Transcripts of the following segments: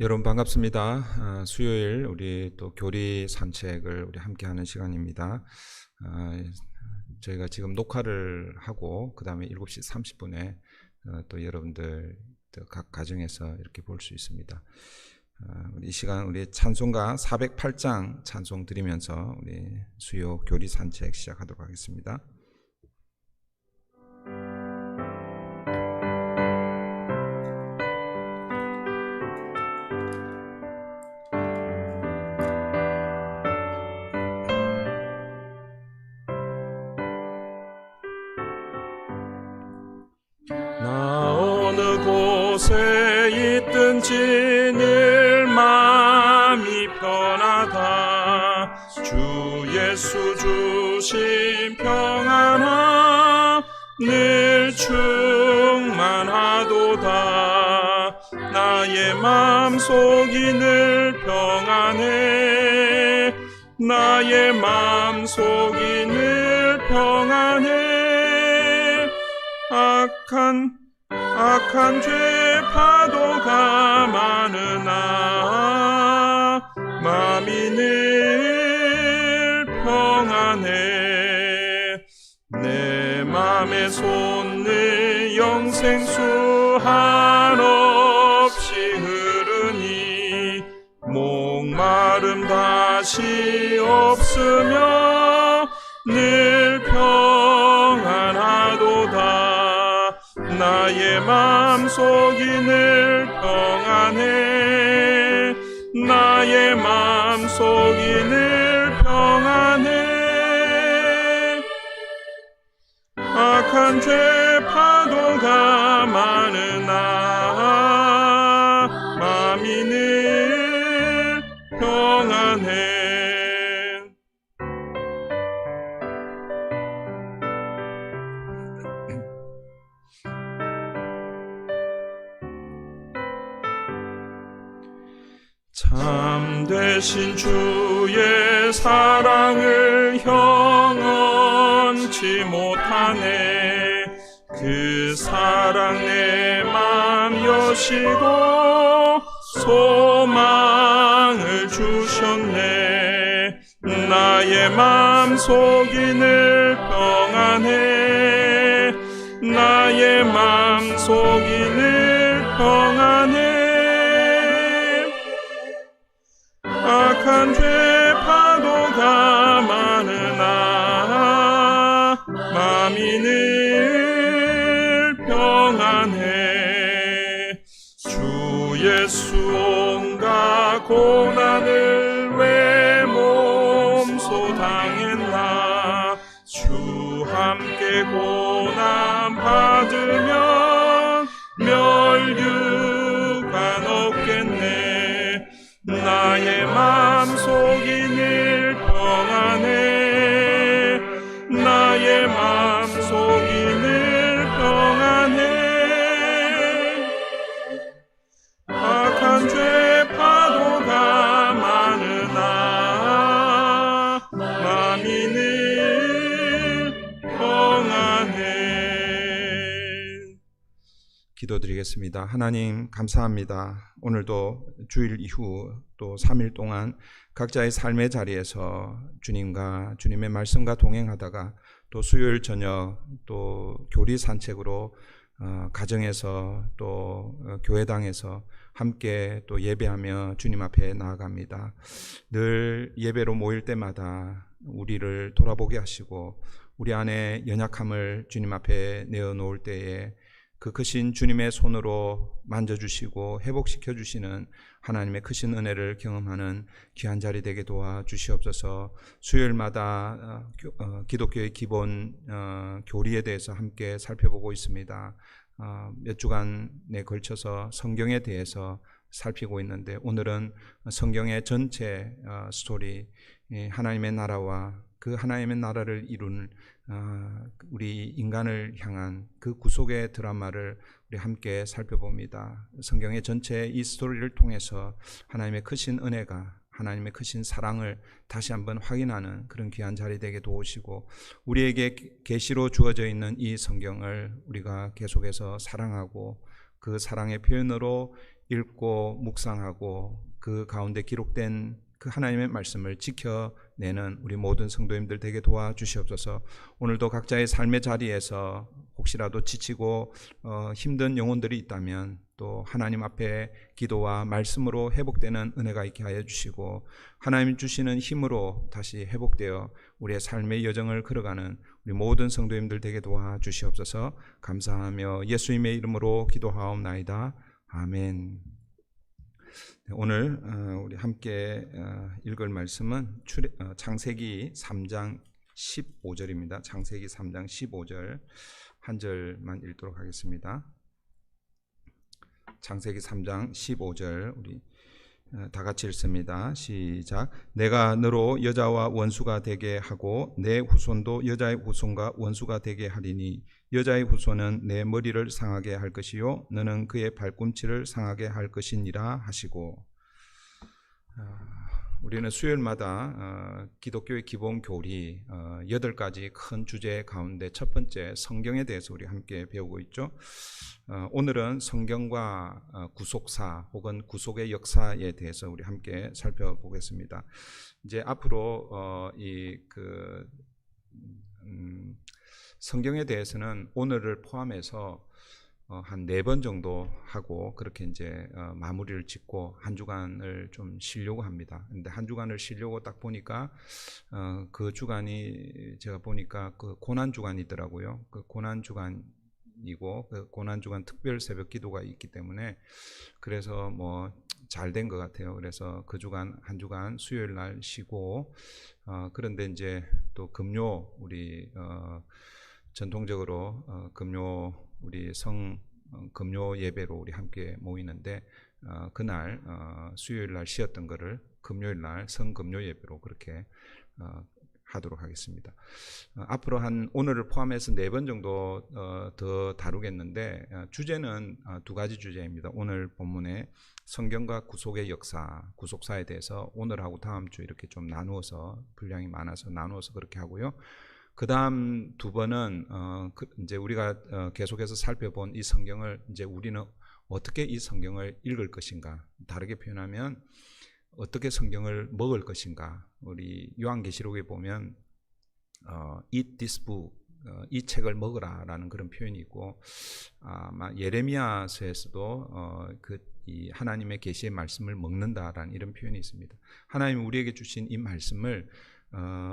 여러분 반갑습니다. 수요일 우리 또 교리 산책을 우리 함께 하는 시간입니다. 저희가 지금 녹화를 하고 그 다음에 7시 30분에 또 여러분들 각 가정에서 이렇게 볼 수 있습니다. 이 시간 우리 찬송가 408장 찬송 드리면서 우리 수요 교리 산책 시작하도록 하겠습니다. 곳에 있든지 늘 마음이 편하다. 주 예수 주신 평안함 늘 충만하도다. 나의 마음속이 늘 평안해. 나의 마음속이 늘 평안해. 악한 죄 파도가 많으나 마음이 늘 평안해. 내 맘에 솟는 영생수 한없이 흐르니 목마름 다시 없으며 늘 평안하도다. 나의 마음속이 늘 평안해. 나의 마음속이 늘 평안해. 악한 죄 파도가 많으나 마음이 늘 평안해. 참되신 주의 사랑을 형언치 못하네. 그 사랑 내 맘 여시고 소망을 주셨네. 나의 맘속이 늘 평안해. 나의 맘속이 늘 평안해. 악한 죄 파도가 많으나 마음이 늘 평안해. 주 예수 온갖 고난을 왜 몸소 당했나. 주 함께 고난 받으면 멸류관 없겠네. 나의 마음속이 늘 평안해. 나의 마음속이 늘 평안해. 악한 죄 파도가 많으나 마음이 늘 평안해. 기도드리겠습니다. 하나님 감사합니다. 오늘도 주일 이후 또 3일 동안 각자의 삶의 자리에서 주님과 주님의 말씀과 동행하다가 또 수요일 저녁 또 교리 산책으로 가정에서 또 교회당에서 함께 또 예배하며 주님 앞에 나아갑니다. 늘 예배로 모일 때마다 우리를 돌아보게 하시고 우리 안에 연약함을 주님 앞에 내어놓을 때에 그 크신 주님의 손으로 만져주시고 회복시켜주시는 하나님의 크신 은혜를 경험하는 귀한 자리 되게 도와주시옵소서. 수요일마다 기독교의 기본 교리에 대해서 함께 살펴보고 있습니다. 몇 주간에 걸쳐서 성경에 대해서 살피고 있는데 오늘은 성경의 전체 스토리, 하나님의 나라와 그 하나님의 나라를 이룬 우리 인간을 향한 그 구속의 드라마를 우리 함께 살펴봅니다. 성경의 전체 이 스토리를 통해서 하나님의 크신 은혜가, 하나님의 크신 사랑을 다시 한번 확인하는 그런 귀한 자리 되게 도우시고 우리에게 계시로 주어져 있는 이 성경을 우리가 계속해서 사랑하고 그 사랑의 표현으로 읽고 묵상하고 그 가운데 기록된 그 하나님의 말씀을 지켜내는 우리 모든 성도님들 되게 도와주시옵소서. 오늘도 각자의 삶의 자리에서 혹시라도 지치고 힘든 영혼들이 있다면 또 하나님 앞에 기도와 말씀으로 회복되는 은혜가 있게 하여 주시고 하나님 주시는 힘으로 다시 회복되어 우리의 삶의 여정을 걸어가는 우리 모든 성도님들 되게 도와주시옵소서. 감사하며 예수님의 이름으로 기도하옵나이다. 아멘. 오늘 우리 함께 읽을 말씀은 창세기 3장 15절입니다. 창세기 3장 15절 한 절만 읽도록 하겠습니다. 창세기 3장 15절 우리 다 같이 읽습니다. 시작. 내가 너로 여자와 원수가 되게 하고 내 후손도 여자의 후손과 원수가 되게 하리니 여자의 후손은 내 머리를 상하게 할 것이요 너는 그의 발꿈치를 상하게 할 것이니라 하시고, 우리는 수요일마다 기독교의 기본 교리 8가지 큰 주제 가운데 첫 번째 성경에 대해서 우리 함께 배우고 있죠. 오늘은 성경과 구속사 혹은 구속의 역사에 대해서 우리 함께 살펴보겠습니다. 이제 앞으로 성경에 대해서는 오늘을 포함해서 한 4번 정도 하고 그렇게 이제 마무리를 짓고 한 주간을 좀 쉬려고 합니다. 근데 한 주간을 쉬려고 딱 보니까 그 주간이 제가 보니까 그 고난 주간이더라고요. 그 고난 주간이고 그 고난 주간 특별 새벽 기도가 있기 때문에 그래서 뭐 잘 된 것 같아요. 그래서 그 주간 한 주간 수요일 날 쉬고 그런데 이제 또 금요 우리 전통적으로 금요 우리 금요 예배로 우리 함께 모이는데 그날 수요일 날 쉬었던 거를 금요일 날 성금요 예배로 그렇게 하도록 하겠습니다. 앞으로 오늘을 포함해서 4번 정도 더 다루겠는데 주제는 2가지 주제입니다. 오늘 본문에 성경과 구속의 역사, 구속사에 대해서 오늘하고 다음 주 이렇게 좀 나누어서 분량이 많아서 나누어서 그렇게 하고요. 그 다음 2번은 이제 우리가 계속해서 살펴본 이 성경을 이제 우리는 어떻게 이 성경을 읽을 것인가, 다르게 표현하면 어떻게 성경을 먹을 것인가. 우리 요한계시록에 보면 eat this book, 이 책을 먹으라라는 그런 표현이 있고 아마 예레미야서에서도 이 하나님의 계시의 말씀을 먹는다라는 이런 표현이 있습니다. 하나님 우리에게 주신 이 말씀을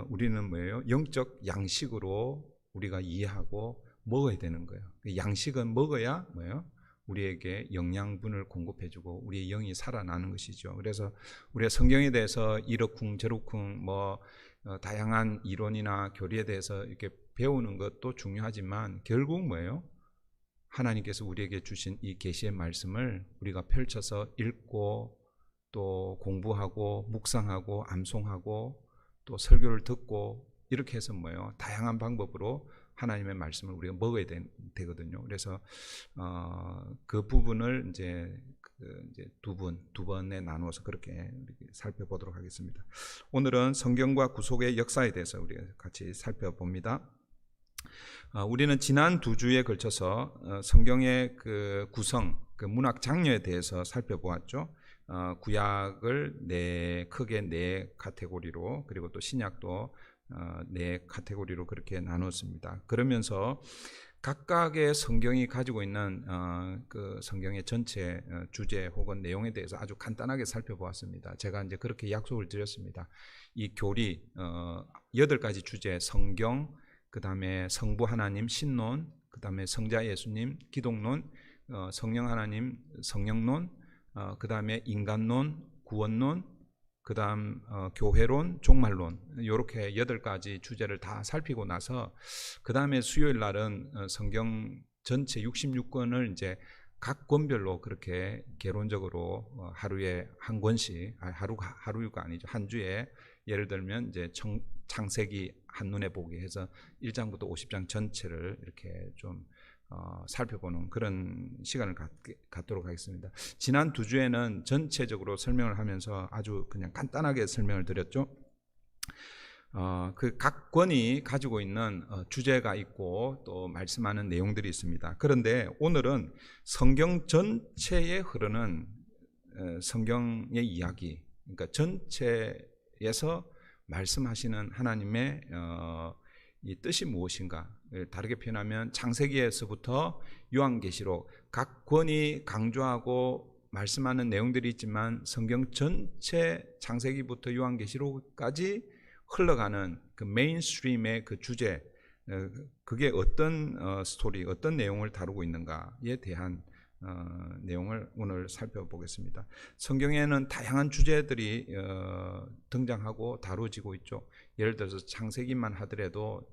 우리는 뭐예요? 영적 양식으로 우리가 이해하고 먹어야 되는 거예요. 양식은 먹어야 뭐예요? 우리에게 영양분을 공급해주고 우리의 영이 살아나는 것이죠. 그래서 우리가 성경에 대해서 이러쿵 저러쿵 다양한 이론이나 교리에 대해서 이렇게 배우는 것도 중요하지만 결국 뭐예요? 하나님께서 우리에게 주신 이 계시의 말씀을 우리가 펼쳐서 읽고 또 공부하고 묵상하고 암송하고 또 설교를 듣고 이렇게 해서 뭐예요? 다양한 방법으로 하나님의 말씀을 우리가 먹어야 되거든요. 그래서 그 부분을 이제 두 번에 나누어서 그렇게 살펴보도록 하겠습니다. 오늘은 성경과 구속의 역사에 대해서 우리가 같이 살펴봅니다. 우리는 지난 2주에 걸쳐서 성경의 그 구성, 그 문학 장르에 대해서 살펴보았죠. 구약을 크게 네 카테고리로, 그리고 또 신약도 4카테고리로 그렇게 나눴습니다. 그러면서 각각의 성경이 가지고 있는 그 성경의 전체 주제 혹은 내용에 대해서 아주 간단하게 살펴보았습니다. 제가 이제 그렇게 약속을 드렸습니다. 이 교리 8가지 주제, 성경, 그 다음에 성부 하나님, 신론, 그 다음에 성자 예수님, 기독론, 성령 하나님, 성령론, 그 다음에 인간론, 구원론, 그 다음 교회론, 종말론, 이렇게 8가지 주제를 다 살피고 나서 그 다음에 수요일 날은 성경 전체 66권을 이제 각 권별로 그렇게 개론적으로 하루에 한 권씩, 하루가 아니죠, 한 주에 예를 들면 이제 창세기 한눈에 보기 해서 1장부터 50장 전체를 이렇게 좀 살펴보는 그런 시간을 갖도록 하겠습니다. 지난 2주에는 전체적으로 설명을 하면서 아주 그냥 간단하게 설명을 드렸죠. 그 각 권이 가지고 있는 주제가 있고 또 말씀하는 내용들이 있습니다. 그런데 오늘은 성경 전체에 흐르는 성경의 이야기, 그러니까 전체에서 말씀하시는 하나님의 이 뜻이 무엇인가? 다르게 표현하면 창세기에서부터 요한계시록 각 권이 강조하고 말씀하는 내용들이 있지만 성경 전체 창세기부터 요한계시록까지 흘러가는 그 메인스트림의 그 주제, 그게 어떤 스토리, 어떤 내용을 다루고 있는가에 대한 내용을 오늘 살펴보겠습니다. 성경에는 다양한 주제들이 등장하고 다루어지고 있죠. 예를 들어서 창세기만 하더라도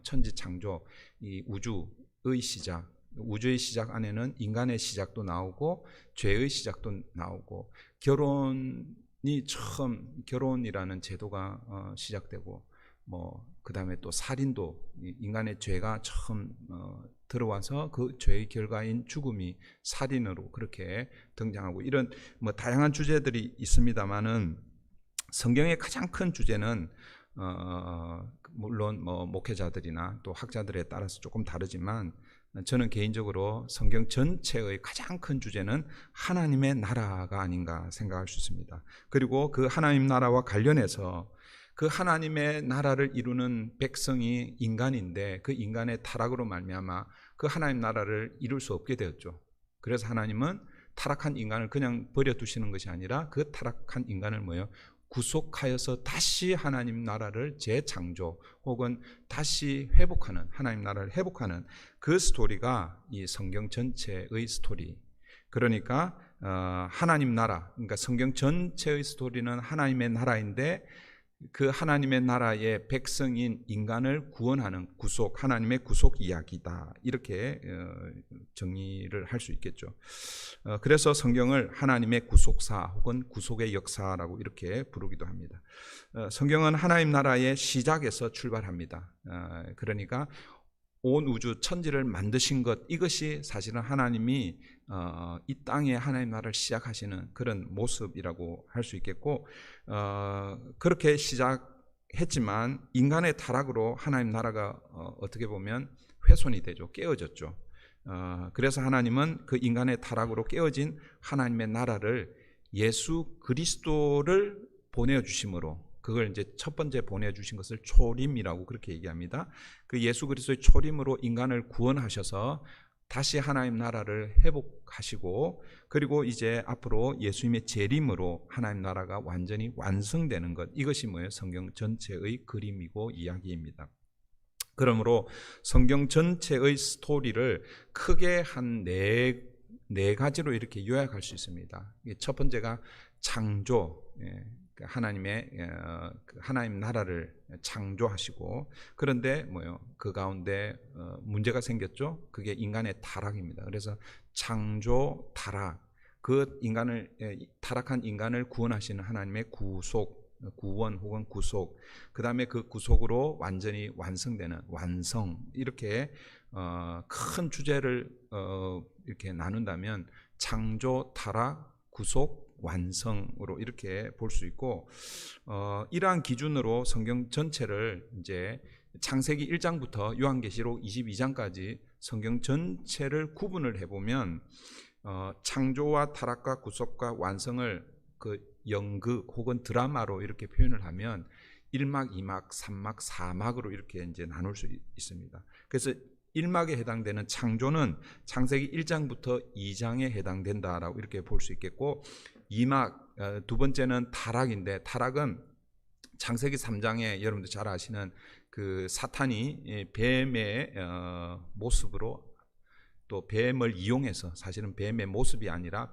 천지 창조, 이 우주의 시작, 우주의 시작 안에는 인간의 시작도 나오고 죄의 시작도 나오고 결혼이 처음 결혼이라는 제도가 시작되고 그 다음에 또 살인도 인간의 죄가 처음 들어와서 그 죄의 결과인 죽음이 살인으로 그렇게 등장하고 이런 다양한 주제들이 있습니다만은 성경의 가장 큰 주제는 물론 목회자들이나 또 학자들에 따라서 조금 다르지만 저는 개인적으로 성경 전체의 가장 큰 주제는 하나님의 나라가 아닌가 생각할 수 있습니다. 그리고 그 하나님 나라와 관련해서 그 하나님의 나라를 이루는 백성이 인간인데 그 인간의 타락으로 말미암아 그 하나님 나라를 이룰 수 없게 되었죠. 그래서 하나님은 타락한 인간을 그냥 버려두시는 것이 아니라 그 타락한 인간을 구속하여서 다시 하나님 나라를 재창조 혹은 다시 회복하는, 하나님 나라를 회복하는 그 스토리가 이 성경 전체의 스토리. 그러니까 하나님 나라, 그러니까 성경 전체의 스토리는 하나님의 나라인데 그 하나님의 나라의 백성인 인간을 구원하는 구속, 하나님의 구속 이야기다, 이렇게 정리를 할 수 있겠죠. 그래서 성경을 하나님의 구속사 혹은 구속의 역사라고 이렇게 부르기도 합니다. 성경은 하나님 나라의 시작에서 출발합니다. 그러니까 온 우주 천지를 만드신 것, 이것이 사실은 하나님이 이 땅에 하나님 나라를 시작하시는 그런 모습이라고 할 수 있겠고, 그렇게 시작했지만 인간의 타락으로 하나님 나라가 어떻게 보면 훼손이 되죠. 깨어졌죠. 그래서 하나님은 그 인간의 타락으로 깨어진 하나님의 나라를 예수 그리스도를 보내주심으로, 그걸 이제 첫 번째 보내주신 것을 초림이라고 그렇게 얘기합니다. 그 예수 그리스도의 초림으로 인간을 구원하셔서 다시 하나님 나라를 회복하시고, 그리고 이제 앞으로 예수님의 재림으로 하나님 나라가 완전히 완성되는 것, 이것이 뭐예요? 성경 전체의 그림이고 이야기입니다. 그러므로 성경 전체의 스토리를 크게 한 네 가지로 이렇게 요약할 수 있습니다. 첫 번째가 창조, 하나님 나라를 창조하시고, 그런데 그 가운데 문제가 생겼죠. 그게 인간의 타락입니다. 그래서 창조, 타락, 그 타락한 인간을 구원하시는 하나님의 구원 혹은 구속, 그 다음에 그 구속으로 완전히 완성되는 완성, 이렇게 큰 주제를 이렇게 나눈다면 창조, 타락, 구속, 완성으로 이렇게 볼 수 있고, 이러한 기준으로 성경 전체를 이제 창세기 1장부터 요한계시록 22장까지 성경 전체를 구분을 해보면 창조와 타락과 구속과 완성을 그 연극 혹은 드라마로 이렇게 표현을 하면 1막, 2막, 3막, 4막으로 이렇게 이제 나눌 수 있습니다. 그래서 1막에 해당되는 창조는 창세기 1장부터 2장에 해당된다라고 이렇게 볼 수 있겠고, 2막, 두 번째는 타락인데, 타락은 창세기 3장에 여러분들 잘 아시는 그 사탄이 뱀의 모습으로, 또 뱀을 이용해서, 사실은 뱀의 모습이 아니라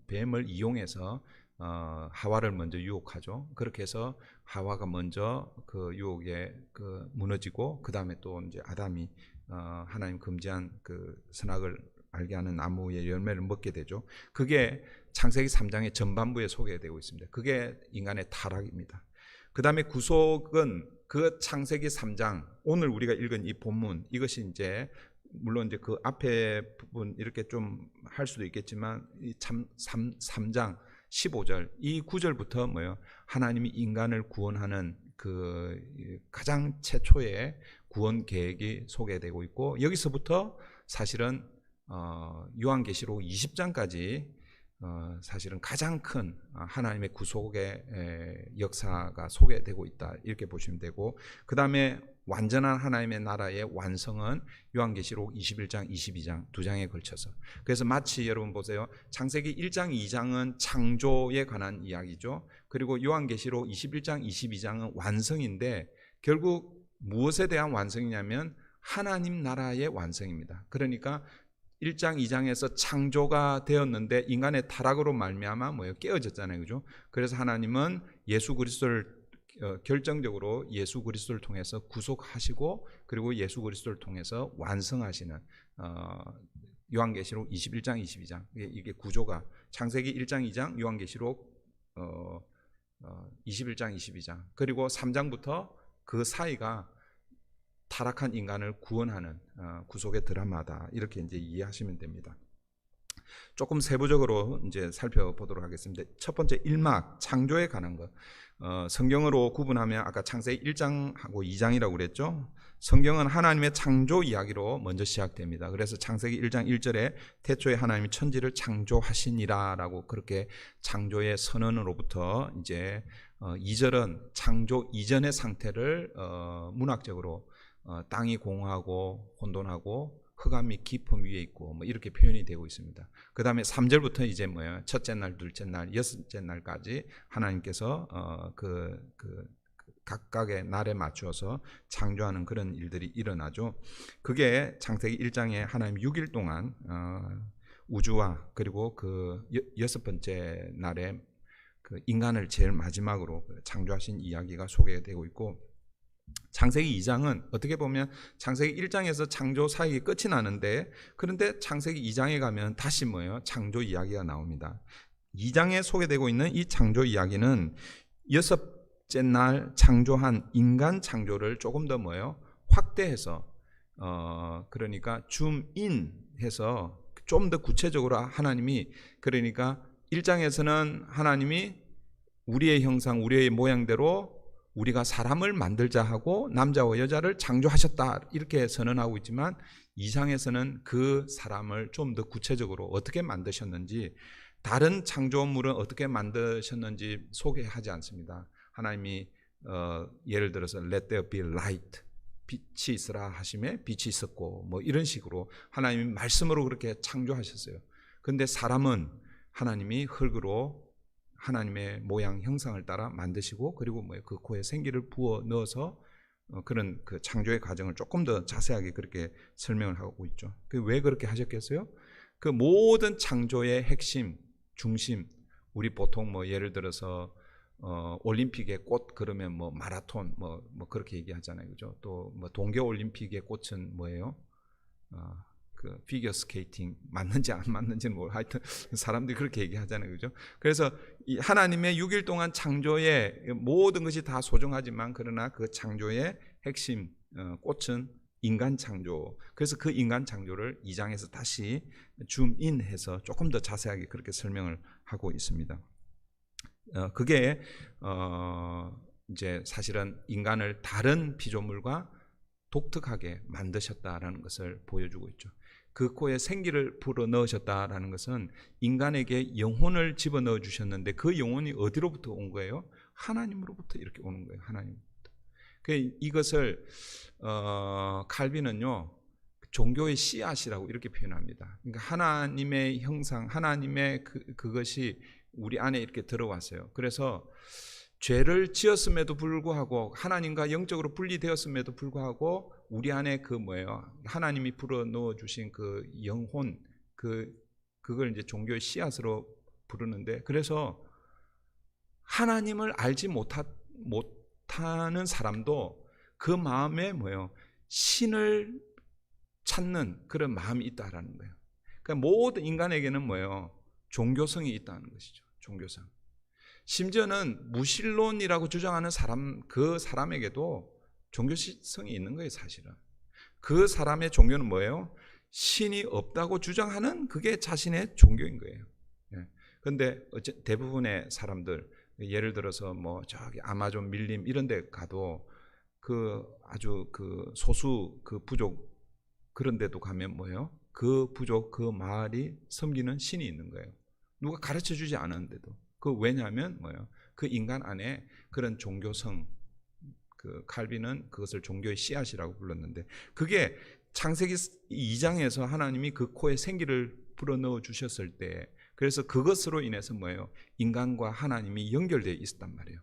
뱀을 이용해서 하와를 먼저 유혹하죠. 그렇게 해서 하와가 먼저 그 유혹에 무너지고, 그 다음에 또 이제 아담이 하나님 금지한 그 선악을 알게 하는 나무의 열매를 먹게 되죠. 그게 창세기 3장의 전반부에 소개되고 있습니다. 그게 인간의 타락입니다. 그 다음에 구속은 그 창세기 3장, 오늘 우리가 읽은 이 본문, 이것이 이제 물론 이제 그 앞에 부분 이렇게 좀 할 수도 있겠지만, 이 3장 15절, 이 구절부터 하나님이 인간을 구원하는 그 가장 최초의 구원 계획이 소개되고 있고, 여기서부터 사실은 요한계시록 20장까지 사실은 가장 큰 하나님의 구속의 역사가 소개되고 있다 이렇게 보시면 되고, 그 다음에 완전한 하나님의 나라의 완성은 요한계시록 21장, 22장 두 장에 걸쳐서, 그래서 마치 여러분 보세요. 창세기 1장, 2장은 창조에 관한 이야기죠. 그리고 요한계시록 21장, 22장은 완성인데 결국 무엇에 대한 완성이냐면 하나님 나라의 완성입니다. 그러니까 1장, 2장에서 창조가 되었는데 인간의 타락으로 말미암아 뭐예요? 깨어졌잖아요, 그죠? 그래서 하나님은 예수 그리스도를 결정적으로 예수 그리스도를 통해서 구속하시고 그리고 예수 그리스도를 통해서 완성하시는 요한계시록 21장, 22장 이게 구조가 창세기 1장, 2장, 요한계시록 21장, 22장 그리고 3장부터 그 사이가 타락한 인간을 구원하는 구속의 드라마다 이렇게 이제 이해하시면 됩니다. 조금 세부적으로 이제 살펴보도록 하겠습니다. 첫 번째 1막 창조에 관한 것. 성경으로 구분하면 아까 창세기 1장하고 2장이라고 그랬죠. 성경은 하나님의 창조 이야기로 먼저 시작됩니다. 그래서 창세기 1장 1절에 태초에 하나님이 천지를 창조하시니라라고 그렇게 창조의 선언으로부터 이제 2절은 창조 이전의 상태를 문학적으로 땅이 공허하고 혼돈하고 흑암이 깊음 위에 있고 뭐 이렇게 표현이 되고 있습니다. 그 다음에 3절부터 이제 뭐예요? 첫째 날, 둘째 날, 여섯째 날까지 하나님께서 각각의 날에 맞추어서 창조하는 그런 일들이 일어나죠. 그게 창세기 1장에 하나님 6일 동안 우주와 그리고 그 여섯 번째 날에 그 인간을 제일 마지막으로 창조하신 이야기가 소개되고 있고, 창세기 2장은 어떻게 보면 창세기 1장에서 창조 사역이 끝이 나는데, 그런데 창세기 2장에 가면 다시 뭐예요? 창조 이야기가 나옵니다. 2장에 소개되고 있는 이 창조 이야기는 여섯째 날 창조한 인간 창조를 조금 더 뭐예요? 확대해서 그러니까 줌인해서 좀 더 구체적으로 하나님이, 그러니까 1장에서는 하나님이 우리의 형상, 우리의 모양대로 우리가 사람을 만들자 하고 남자와 여자를 창조하셨다 이렇게 선언하고 있지만, 2장에서는 그 사람을 좀 더 구체적으로 어떻게 만드셨는지, 다른 창조물은 어떻게 만드셨는지 소개하지 않습니다. 하나님이 예를 들어서 Let there be light, 빛이 있으라 하심에 빛이 있었고 뭐 이런 식으로 하나님이 말씀으로 그렇게 창조하셨어요. 그런데 사람은 하나님이 흙으로 하나님의 모양 형상을 따라 만드시고 그리고 그 코에 생기를 부어 넣어서 그런 그 창조의 과정을 조금 더 자세하게 그렇게 설명을 하고 있죠. 왜 그렇게 하셨겠어요? 그 모든 창조의 핵심, 중심, 우리 보통 뭐 예를 들어서 올림픽의 꽃 그러면 뭐 마라톤 뭐 그렇게 얘기하잖아요, 그죠? 또 뭐 동계 올림픽의 꽃은 뭐예요? 그 피겨 스케이팅 맞는지 안 맞는지는 뭐 하여튼 사람들이 그렇게 얘기하잖아요, 그죠? 그래서 이 하나님의 6일 동안 창조의 모든 것이 다 소중하지만 그러나 그 창조의 핵심 꽃은 인간 창조. 그래서 그 인간 창조를 2장에서 다시 줌인해서 조금 더 자세하게 그렇게 설명을 하고 있습니다. 그게 이제 사실은 인간을 다른 피조물과 독특하게 만드셨다라는 것을 보여주고 있죠. 그 코에 생기를 불어 넣으셨다라는 것은 인간에게 영혼을 집어넣어 주셨는데 그 영혼이 어디로부터 온 거예요? 하나님으로부터 이렇게 오는 거예요. 하나님으로부터. 이것을 칼빈은요 종교의 씨앗이라고 이렇게 표현합니다. 그러니까 하나님의 형상, 하나님의 그것이 우리 안에 이렇게 들어왔어요. 그래서 죄를 지었음에도 불구하고 하나님과 영적으로 분리되었음에도 불구하고 우리 안에 그 뭐예요? 하나님이 불어 넣어 주신 그 영혼, 그걸 이제 종교의 씨앗으로 부르는데, 그래서 하나님을 알지 못하는 사람도 그 마음에 뭐예요? 신을 찾는 그런 마음이 있다라는 거예요. 그러니까 모든 인간에게는 뭐예요? 종교성이 있다는 것이죠. 종교성. 심지어는 무신론이라고 주장하는 그 사람에게도 종교성이 있는 거예요, 사실은. 그 사람의 종교는 뭐예요? 신이 없다고 주장하는 그게 자신의 종교인 거예요. 그런데 대부분의 사람들, 예를 들어서 뭐 저기 아마존 밀림 이런 데 가도 그 아주 그 소수 그 부족 그런 데도 가면 뭐예요? 그 부족 그 마을이 섬기는 신이 있는 거예요. 누가 가르쳐 주지 않았는데도. 그 왜냐하면 뭐예요? 그 인간 안에 그런 종교성, 그 칼빈은 그것을 종교의 씨앗이라고 불렀는데, 그게 창세기 2장에서 하나님이 그 코에 생기를 불어넣어 주셨을 때, 그래서 그것으로 인해서 뭐예요? 인간과 하나님이 연결되어 있었단 말이에요.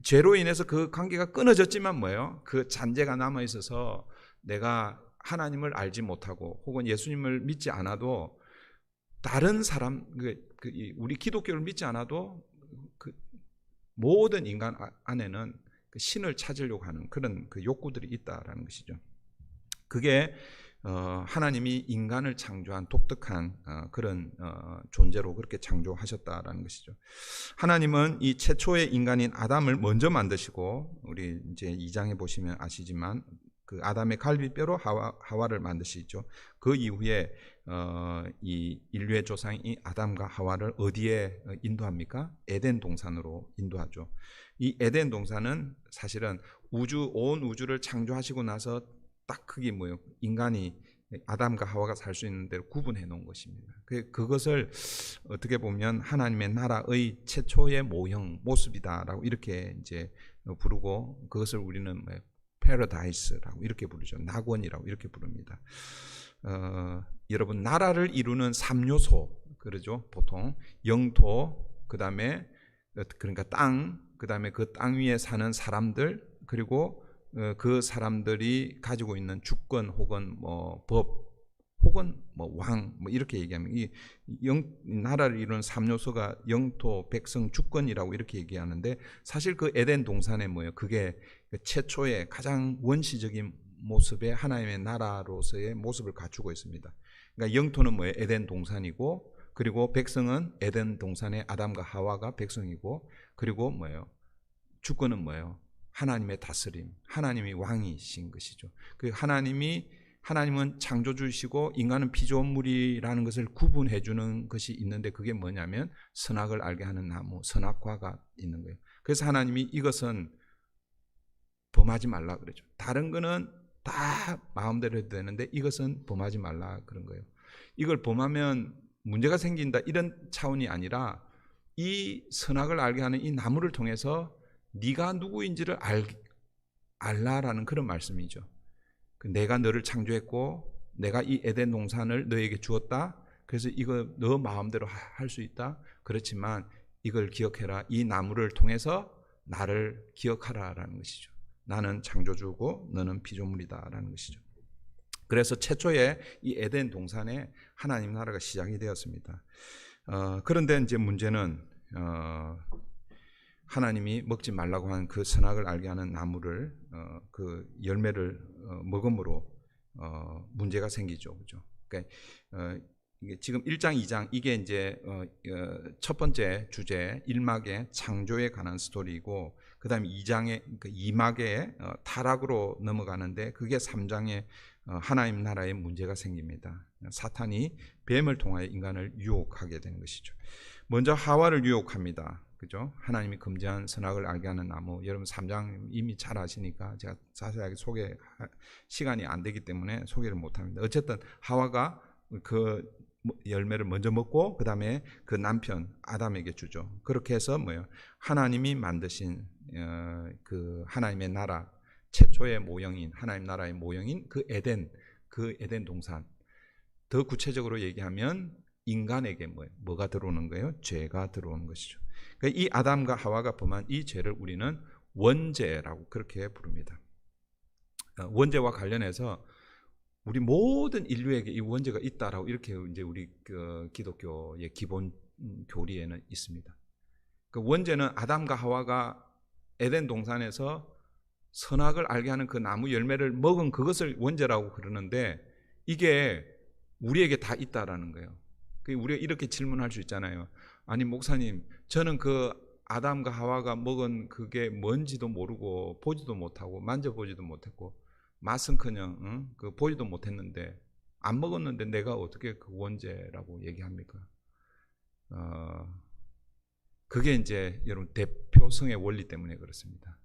죄로 인해서 그 관계가 끊어졌지만 뭐예요? 그 잔재가 남아 있어서 내가 하나님을 알지 못하고 혹은 예수님을 믿지 않아도 다른 사람, 우리 기독교를 믿지 않아도 그 모든 인간 안에는 그 신을 찾으려고 하는 그런 그 욕구들이 있다라는 것이죠. 그게 하나님이 인간을 창조한 독특한 그런 존재로 그렇게 창조하셨다라는 것이죠. 하나님은 이 최초의 인간인 아담을 먼저 만드시고, 우리 이제 2장에 보시면 아시지만 그 아담의 갈비뼈로 하와를 만드시죠. 그 이후에 이 인류의 조상이 아담과 하와를 어디에 인도합니까? 에덴 동산으로 인도하죠. 이 에덴 동산은 사실은 온 우주를 창조하시고 나서 딱 그게 뭐예요? 인간이 아담과 하와가 살 수 있는 데를 구분해 놓은 것입니다. 그것을 어떻게 보면 하나님의 나라의 최초의 모습이다라고 이렇게 이제 부르고, 그것을 우리는 패러다이스라고 이렇게 부르죠. 낙원이라고 이렇게 부릅니다. 여러분, 나라를 이루는 3요소 그러죠. 보통 영토, 그다음에 그러니까 땅, 그다음에 그 땅 위에 사는 사람들, 그리고 그 사람들이 가지고 있는 주권 혹은 뭐 법 혹은 뭐 왕, 뭐 이렇게 얘기하면 이 나라를 이루는 3요소가 영토, 백성, 주권이라고 이렇게 얘기하는데, 사실 그 에덴 동산에 뭐예요? 그게 최초의 가장 원시적인 모습의 하나님의 나라로서의 모습을 갖추고 있습니다. 그러니까 영토는 뭐예요? 에덴 동산이고, 그리고 백성은 에덴 동산의 아담과 하와가 백성이고, 그리고 뭐예요? 주권은 뭐예요? 하나님의 다스림, 하나님이 왕이신 것이죠. 그 하나님은 창조주이시고 인간은 피조물이라는 것을 구분해 주는 것이 있는데, 그게 뭐냐면 선악을 알게 하는 나무, 선악과가 있는 거예요. 그래서 하나님이 이것은 범하지 말라 그러죠. 다른 거는 다 마음대로 해도 되는데 이것은 범하지 말라 그런 거예요. 이걸 범하면 문제가 생긴다 이런 차원이 아니라, 이 선악을 알게 하는 이 나무를 통해서 네가 누구인지를 알라라는 그런 말씀이죠. 내가 너를 창조했고 내가 이 에덴 동산을 너에게 주었다. 그래서 이거 너 마음대로 할 수 있다. 그렇지만 이걸 기억해라. 이 나무를 통해서 나를 기억하라라는 것이죠. 나는 창조주고 너는 피조물이다라는 것이죠. 그래서 최초에 이 에덴 동산에 하나님 나라가 시작이 되었습니다. 그런데 이제 문제는 하나님이 먹지 말라고 한 그 선악을 알게 하는 나무를 그 열매를 먹음으로 문제가 생기죠, 그죠? 그러니까 이게 지금 1장, 2장 이게 이제 첫 번째 주제 1막의 창조에 관한 스토리이고, 그다음에 2장의 그 2막의 타락으로 넘어가는데, 그게 3장의 하나님 나라에 문제가 생깁니다. 사탄이 뱀을 통하여 인간을 유혹하게 되는 것이죠. 먼저 하와를 유혹합니다. 그죠? 하나님이 금지한 선악을 알게 하는 나무, 여러분 3장 이미 잘 아시니까 제가 자세하게 소개할 시간이 안 되기 때문에 소개를 못 합니다. 어쨌든 하와가 그 열매를 먼저 먹고 그 다음에 그 남편 아담에게 주죠. 그렇게 해서 뭐예요? 하나님이 만드신 그 하나님의 나라 최초의 모형인 하나님 나라의 모형인 그 에덴 동산, 더 구체적으로 얘기하면 인간에게 뭐가 들어오는 거예요? 죄가 들어오는 것이죠. 그러니까 이 아담과 하와가 범한 이 죄를 우리는 원죄라고 그렇게 부릅니다. 원죄와 관련해서 우리 모든 인류에게 이 원죄가 있다라고 이렇게 이제 우리 그 기독교의 기본 교리에는 있습니다. 그 원죄는 아담과 하와가 에덴 동산에서 선악을 알게 하는 그 나무 열매를 먹은 그것을 원죄라고 그러는데, 이게 우리에게 다 있다라는 거예요. 우리가 이렇게 질문할 수 있잖아요. 아니 목사님, 저는 그 아담과 하와가 먹은 그게 뭔지도 모르고 보지도 못하고 만져보지도 못했고 맛은커녕 그 보지도 못했는데 안 먹었는데 내가 어떻게 그 원죄라고 얘기합니까? 그게 이제 여러분 대표성의 원리 때문에 그렇습니다.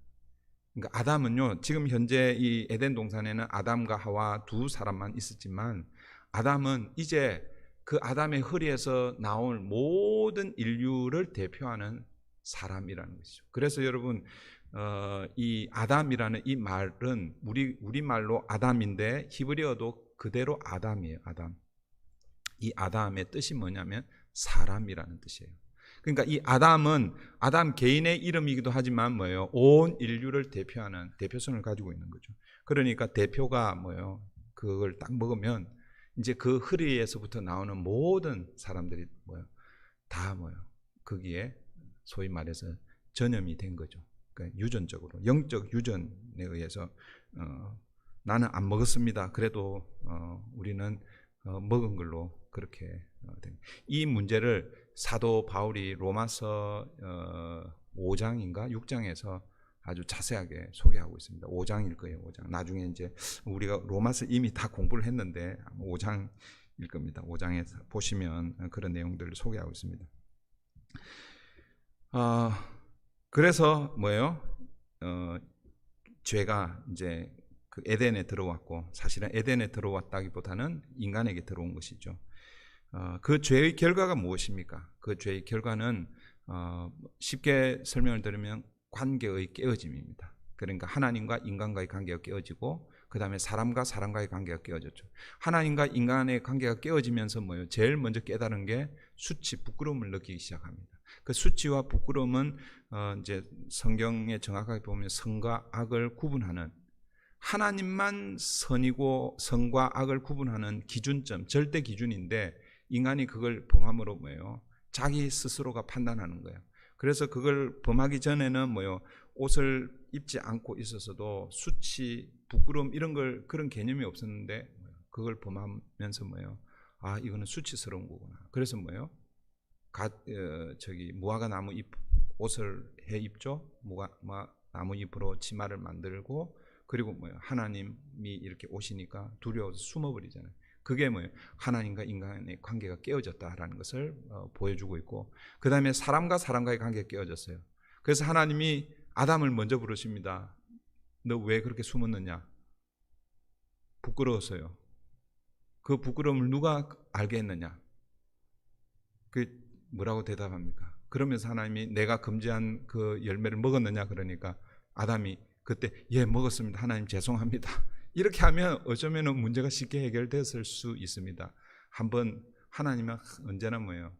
그러니까 아담은요, 지금 현재 이 에덴 동산에는 아담과 하와 두 사람만 있었지만, 아담은 이제 그 아담의 허리에서 나올 모든 인류를 대표하는 사람이라는 것이죠. 그래서 여러분 이 아담이라는 이 말은 우리 말로 아담인데 히브리어도 그대로 아담이에요. 아담. 이 아담의 뜻이 뭐냐면 사람이라는 뜻이에요. 그러니까 이 아담은 아담 개인의 이름이기도 하지만 뭐예요? 온 인류를 대표하는 대표성을 가지고 있는 거죠. 그러니까 대표가 뭐예요? 그걸 딱 먹으면 이제 그 허리에서부터 나오는 모든 사람들이 뭐예요? 다 뭐예요? 거기에 소위 말해서 전염이 된 거죠. 그러니까 유전적으로 영적 유전에 의해서 나는 안 먹었습니다. 그래도 우리는 먹은 걸로 그렇게 된. 이 문제를 사도 바울이 로마서 5장인가 6장에서 아주 자세하게 소개하고 있습니다. 5장일 거예요. 5장. 나중에 이제 우리가 로마서 이미 다 공부를 했는데 5장일 겁니다. 5장에 보시면 그런 내용들을 소개하고 있습니다. 그래서 뭐예요? 죄가 이제 그 에덴에 들어왔고, 사실은 에덴에 들어왔다기보다는 인간에게 들어온 것이죠. 그 죄의 결과가 무엇입니까? 그 죄의 결과는 쉽게 설명을 드리면 관계의 깨어짐입니다. 그러니까 하나님과 인간과의 관계가 깨어지고, 그 다음에 사람과 사람과의 관계가 깨어졌죠. 하나님과 인간의 관계가 깨어지면서 뭐예요? 제일 먼저 깨달은 게 수치, 부끄러움을 느끼기 시작합니다. 그 수치와 부끄러움은 이제 성경에 정확하게 보면 선과 악을 구분하는, 하나님만 선이고 선과 악을 구분하는 기준점, 절대 기준인데 인간이 그걸 범함으로 뭐예요? 자기 스스로가 판단하는 거예요. 그래서 그걸 범하기 전에는 뭐예요? 옷을 입지 않고 있었어도 수치, 부끄러움 이런 걸 그런 개념이 없었는데 그걸 범하면서 뭐예요? 아, 이거는 수치스러운 거구나. 그래서 뭐예요? 무화과 나무 잎 옷을 해 입죠. 나무 잎으로 치마를 만들고, 그리고 뭐예요? 하나님이 이렇게 오시니까 두려워서 숨어버리잖아요. 그게 뭐예요? 하나님과 인간의 관계가 깨어졌다라는 것을 보여주고 있고, 그 다음에 사람과 사람과의 관계가 깨어졌어요. 그래서 하나님이 아담을 먼저 부르십니다. 너 왜 그렇게 숨었느냐? 부끄러워서요. 그 부끄러움을 누가 알게 했느냐? 그 뭐라고 대답합니까? 그러면서 하나님이 내가 금지한 그 열매를 먹었느냐? 그러니까 아담이 그때 예, 먹었습니다. 하나님 죄송합니다. 이렇게 하면 어쩌면 문제가 쉽게 해결됐을 수 있습니다. 한번 하나님은 언제나 뭐예요?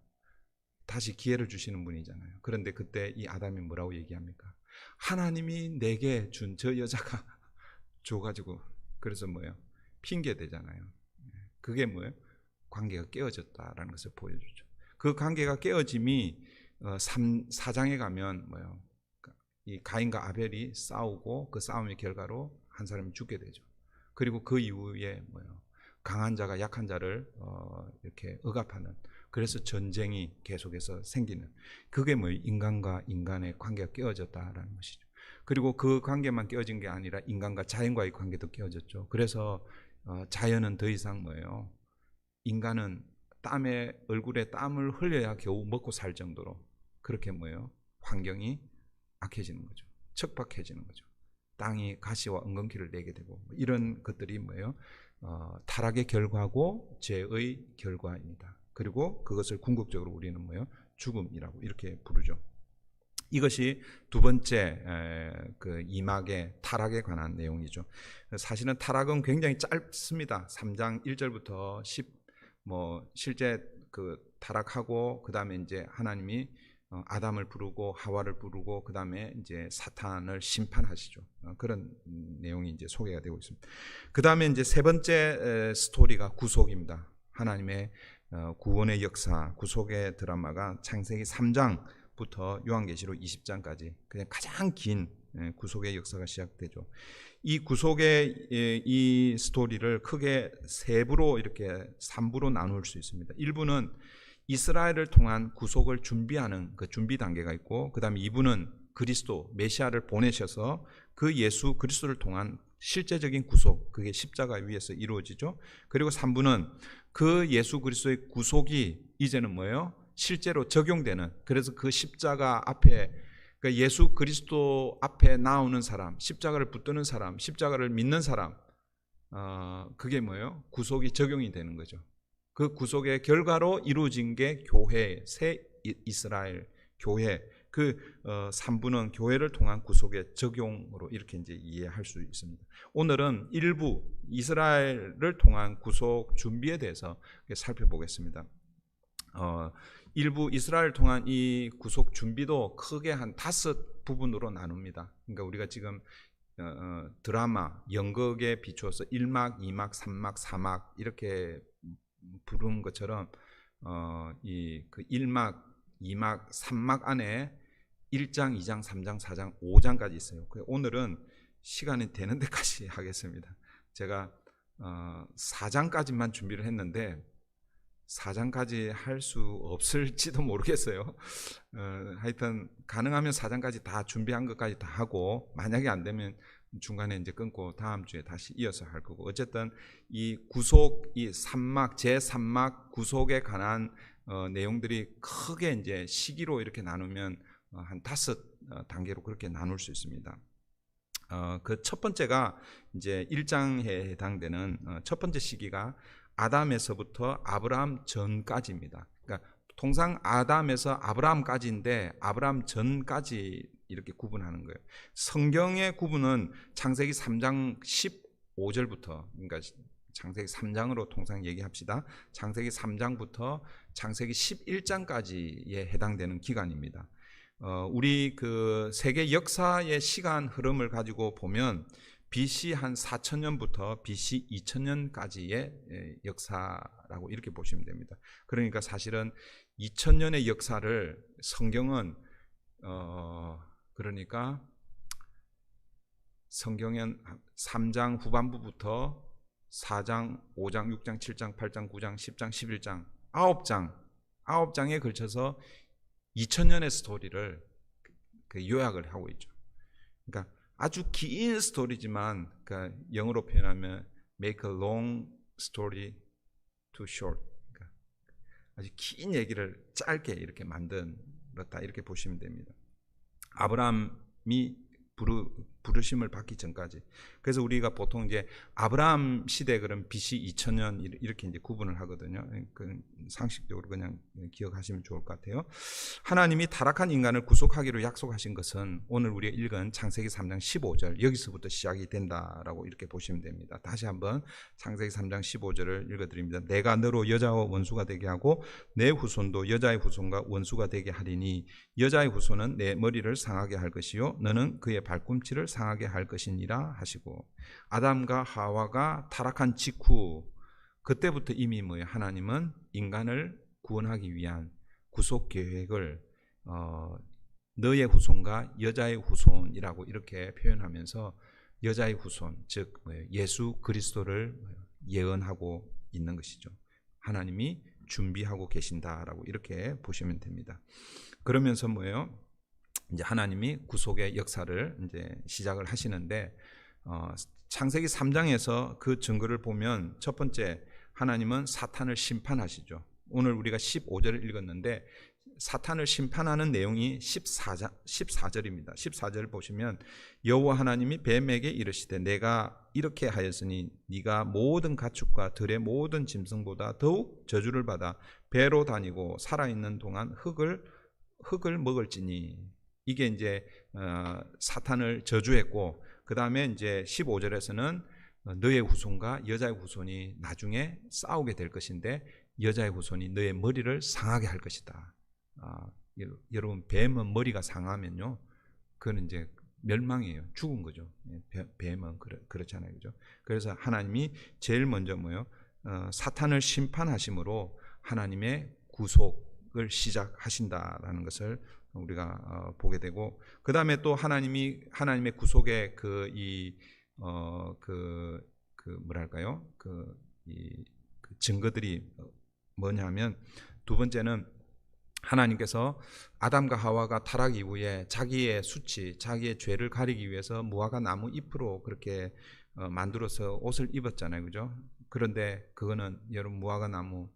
다시 기회를 주시는 분이잖아요. 그런데 그때 이 아담이 뭐라고 얘기합니까? 하나님이 내게 준 저 여자가 줘가지고, 그래서 뭐예요? 핑계 대잖아요. 그게 뭐예요? 관계가 깨어졌다라는 것을 보여주죠. 그 관계가 깨어짐이 4장에 가면 뭐예요? 이 가인과 아벨이 싸우고 그 싸움의 결과로 한 사람이 죽게 되죠. 그리고 그 이후에 뭐예요? 강한 자가 약한 자를 이렇게 억압하는, 그래서 전쟁이 계속해서 생기는, 그게 뭐예요? 인간과 인간의 관계가 깨어졌다라는 것이죠. 그리고 그 관계만 깨어진 게 아니라 인간과 자연과의 관계도 깨어졌죠. 그래서 자연은 더 이상 뭐예요? 인간은 얼굴에 땀을 흘려야 겨우 먹고 살 정도로 그렇게 뭐예요? 환경이 악해지는 거죠. 척박해지는 거죠. 땅이 가시와 엉겅퀴를 내게 되고, 이런 것들이 뭐예요? 타락의 결과고 죄의 결과입니다. 그리고 그것을 궁극적으로 우리는 뭐예요? 죽음이라고 이렇게 부르죠. 이것이 두 번째 그 이막의 타락에 관한 내용이죠. 사실은 타락은 굉장히 짧습니다. 3장 1절부터 10 실제 그 타락하고 그 다음에 이제 하나님이 아담을 부르고 하와를 부르고 그 다음에 이제 사탄을 심판하시죠. 그런 내용이 이제 소개가 되고 있습니다. 그 다음에 이제 세 번째 스토리가 구속입니다. 하나님의 구원의 역사, 구속의 드라마가 창세기 3장부터 요한계시록 20장까지 그냥 가장 긴 구속의 역사가 시작되죠. 이 구속의 이 스토리를 크게 세 부로 이렇게 3부로 나눌 수 있습니다. 1부는 이스라엘을 통한 구속을 준비하는 그 준비 단계가 있고, 그 다음에 2부는 그리스도 메시아를 보내셔서 그 예수 그리스도를 통한 실제적인 구속, 그게 십자가 위에서 이루어지죠. 그리고 3부는 그 예수 그리스도의 구속이 이제는 뭐예요? 실제로 적용되는, 그래서 그 십자가 앞에, 그러니까 예수 그리스도 앞에 나오는 사람, 십자가를 붙드는 사람, 십자가를 믿는 사람, 그게 뭐예요? 구속이 적용이 되는 거죠. 그 구속의 결과로 이루어진 게 교회, 새 이스라엘 교회, 그 3부는 교회를 통한 구속의 적용으로 이렇게 이제 이해할 수 있습니다. 오늘은 일부 이스라엘을 통한 구속 준비에 대해서 살펴보겠습니다. 일부 이스라엘을 통한 이 구속 준비도 크게 한 5 부분으로 나눕니다. 그러니까 우리가 지금 드라마, 연극에 비추어서 1막, 2막, 3막, 4막 이렇게 부르는 것처럼 이 그 1막, 2막, 3막 안에 1장, 2장, 3장, 4장, 5장까지 있어요. 오늘은 시간이 되는 데까지 하겠습니다. 제가 4장까지만 준비를 했는데 4장까지 할 수 없을지도 모르겠어요. 하여튼 가능하면 4장까지 다 준비한 것까지 다 하고, 만약에 안 되면 중간에 이제 끊고 다음 주에 다시 이어서 할 거고, 어쨌든 이 구속, 이 3막, 제3막 구속에 관한 내용들이 크게 이제 시기로 이렇게 나누면 한 5 단계로 그렇게 나눌 수 있습니다. 그 첫 번째가 이제 1장에 해당되는 첫 번째 시기가 아담에서부터 아브라함 전까지입니다. 그러니까 통상 아담에서 아브라함까지인데 아브라함 전까지 이렇게 구분하는 거예요. 성경의 구분은 창세기 3장 15절부터, 그러니까 창세기 3장으로 통상 얘기합시다. 창세기 3장부터 창세기 11장까지에 해당되는 기간입니다. 우리 그 세계 역사의 시간 흐름을 가지고 보면 BC 한 4000년부터 BC 2000년까지의 역사라고 이렇게 보시면 됩니다. 그러니까 사실은 2000년의 역사를 성경은 그러니까 성경은 3장 후반부부터 4장, 5장, 6장, 7장, 8장, 9장, 10장, 11장 9장에 걸쳐서 2000년의 스토리를 요약을 하고 있죠. 그러니까 아주 긴 스토리지만, 그러니까 영어로 표현하면 make a long story too short. 그러니까 아주 긴 얘기를 짧게 이렇게 만들었다, 이렇게 보시면 됩니다. 아브라함이 부르심을 받기 전까지. 그래서 우리가 보통 이제 아브라함 시대 그럼 BC 2000년 이렇게 이제 구분을 하거든요. 그 상식적으로 그냥 기억하시면 좋을 것 같아요. 하나님이 타락한 인간을 구속하기로 약속하신 것은 오늘 우리가 읽은 창세기 3장 15절 여기서부터 시작이 된다라고 이렇게 보시면 됩니다. 다시 한번 창세기 3장 15절을 읽어드립니다. 내가 너로 여자와 원수가 되게 하고 내 후손도 여자의 후손과 원수가 되게 하리니 여자의 후손은 내 머리를 상하게 할 것이요 너는 그의 발꿈치를 상하게 할 것이니라 하시고, 아담과 하와가 타락한 직후 그때부터 이미 뭐예요? 하나님은 인간을 구원하기 위한 구속 계획을 너의 후손과 여자의 후손이라고 이렇게 표현하면서 여자의 후손, 즉 예수 그리스도를 예언하고 있는 것이죠. 하나님이 준비하고 계신다라고 이렇게 보시면 됩니다. 그러면서 뭐예요? 이제 하나님이 구속의 역사를 이제 시작을 하시는데, 창세기 3장에서 그 증거를 보면 첫 번째, 하나님은 사탄을 심판하시죠. 오늘 우리가 15절을 읽었는데 사탄을 심판하는 내용이 14절입니다. 14절 보시면 여호와 하나님이 뱀에게 이르시되 내가 이렇게 하였으니 네가 모든 가축과 들의 모든 짐승보다 더욱 저주를 받아 배로 다니고 살아있는 동안 흙을 먹을지니. 이게 이제 사탄을 저주했고, 그 다음에 이제 15절에서는 너의 후손과 여자의 후손이 나중에 싸우게 될 것인데 여자의 후손이 너의 머리를 상하게 할 것이다. 여러분, 뱀은 머리가 상하면요, 그건 이제 멸망이에요. 죽은 거죠. 뱀은 그렇잖아요, 그죠? 그래서 하나님이 제일 먼저 뭐요? 사탄을 심판하심으로 하나님의 구속을 시작하신다라는 것을 우리가 보게 되고, 그 다음에 또 하나님의 구속의 뭐랄까요? 그 증거들이 뭐냐면, 두 번째는 하나님께서 아담과 하와가 타락 이후에 자기의 수치, 자기의 죄를 가리기 위해서 무화과 나무 잎으로 그렇게 만들어서 옷을 입었잖아요, 그죠? 그런데 그거는 여러분, 무화과 나무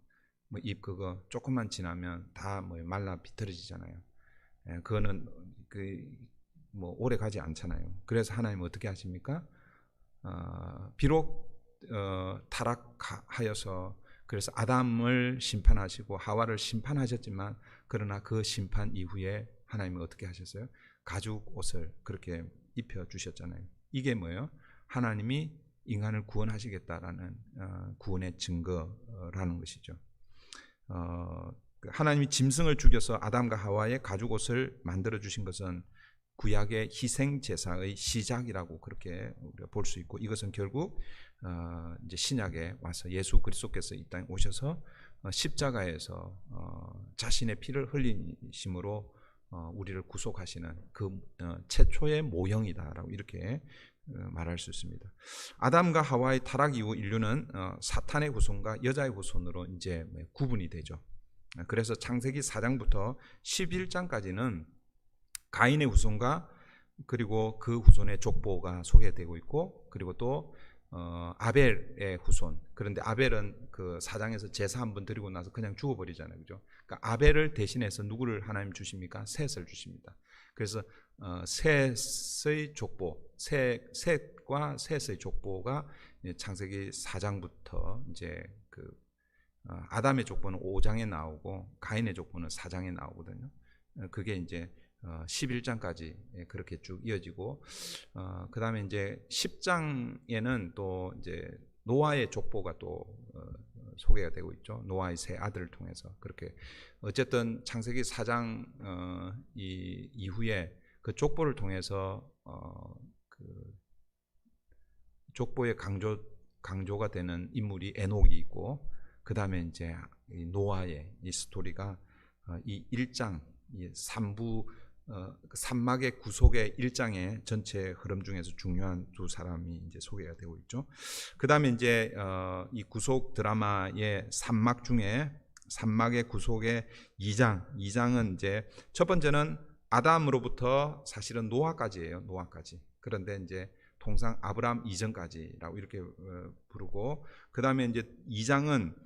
잎 그거 조금만 지나면 다 말라 비틀어지잖아요. 그거는 오래 가지 않잖아요. 그래서 하나님은 어떻게 하십니까? 비록 타락하여서 그래서 아담을 심판하시고 하와를 심판하셨지만 그러나 그 심판 이후에 하나님은 어떻게 하셨어요? 가죽 옷을 그렇게 입혀 주셨잖아요. 이게 뭐예요? 하나님이 인간을 구원하시겠다라는 구원의 증거라는 것이죠. 하나님이 짐승을 죽여서 아담과 하와의 가죽 옷을 만들어 주신 것은 구약의 희생 제사의 시작이라고 그렇게 우리가 볼 수 있고, 이것은 결국 이제 신약에 와서 예수 그리스도께서 이 땅에 오셔서 십자가에서 자신의 피를 흘리심으로 우리를 구속하시는 그 최초의 모형이다라고 이렇게 말할 수 있습니다. 아담과 하와의 타락 이후 인류는 사탄의 후손과 여자의 후손으로 이제 구분이 되죠. 그래서 창세기 4장부터 11장까지는 가인의 후손과 그리고 그 후손의 족보가 소개되고 있고, 그리고 또 아벨의 후손. 그런데 아벨은 그 4장에서 제사 한번 드리고 나서 그냥 죽어버리잖아요, 그죠? 그러니까 아벨을 대신해서 누구를 하나님 주십니까? 셋을 주십니다. 그래서 셋의 족보, 셋과 셋의 족보가 창세기 4장부터 이제 그 아담의 족보는 5장에 나오고 가인의 족보는 4장에 나오거든요. 그게 이제 11장까지 그렇게 쭉 이어지고, 그 다음에 이제 10장에는 또 이제 노아의 족보가 또 소개가 되고 있죠. 노아의 세 아들을 통해서. 그렇게 어쨌든 창세기 4장 이후에 그 족보를 통해서 그 족보의 강조가 되는 인물이 에녹이 있고, 그 다음에 이제 노아의 이 스토리가 이 1장, 이 3부 산막의 구속의 1장의 전체 흐름 중에서 중요한 두 사람이 이제 소개가 되고 있죠. 그 다음에 이제 이 구속 드라마의 산막 중에 산막의 구속의 2장은 이제 첫 번째는 아담으로부터 사실은 노아까지예요. 노아까지. 그런데 이제 통상 아브라함 이전까지라고 이렇게 부르고, 그 다음에 이제 2장은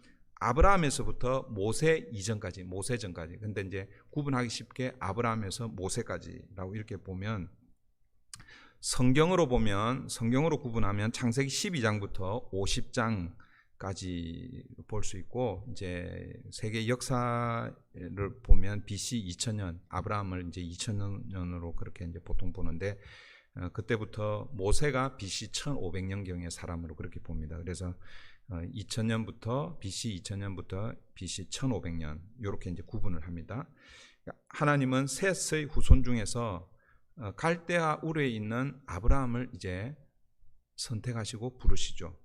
아브라함에서부터 모세 이전까지, 모세 전까지. 근데 이제 구분하기 쉽게 아브라함에서 모세까지라고 이렇게 보면, 성경으로 구분하면 창세기 12장부터 50장까지 볼 수 있고, 이제 세계 역사를 보면 BC 2000년, 아브라함을 이제 2000년으로 그렇게 이제 보통 보는데, 그때부터 모세가 BC 1500년경의 사람으로 그렇게 봅니다. 그래서 2000년부터 BC 2000년부터 BC 1500년 이렇게 이제 구분을 합니다. 하나님은 셋의 후손 중에서 갈대아 우르에 있는 아브라함을 이제 선택하시고 부르시죠.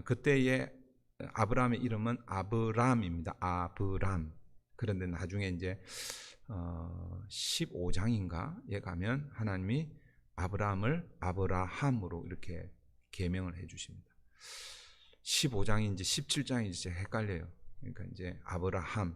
그때의 아브라함의 이름은 아브람입니다. 아브람. 그런데 나중에 이제 15장인가에 가면 하나님이 아브라함을 아브라함으로 이렇게 계명을 해주십니다. 15장인지 17장인지 헷갈려요. 그러니까 이제 아브라함,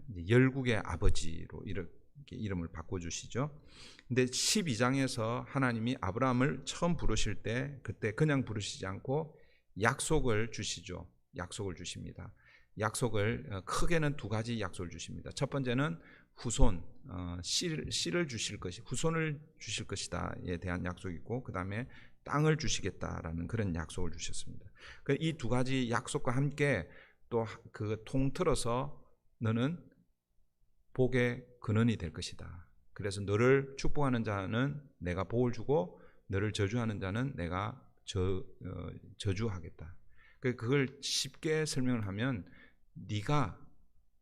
이제 열국의 아버지로 이렇게 이름을 바꿔주시죠. 근데 12장에서 하나님이 아브라함을 처음 부르실 때 그때 그냥 부르시지 않고 약속을 주시죠. 약속을 주십니다. 약속을 크게는 두 가지 약속을 주십니다. 첫 번째는 후손, 씨를 주실 것이, 후손을 주실 것이다에 대한 약속이고, 그 다음에 땅을 주시겠다라는 그런 약속을 주셨습니다. 이 두 가지 약속과 함께 또 그 통틀어서 너는 복의 근원이 될 것이다. 그래서 너를 축복하는 자는 내가 복을 주고 너를 저주하는 자는 내가 저주하겠다. 그걸 쉽게 설명을 하면 네가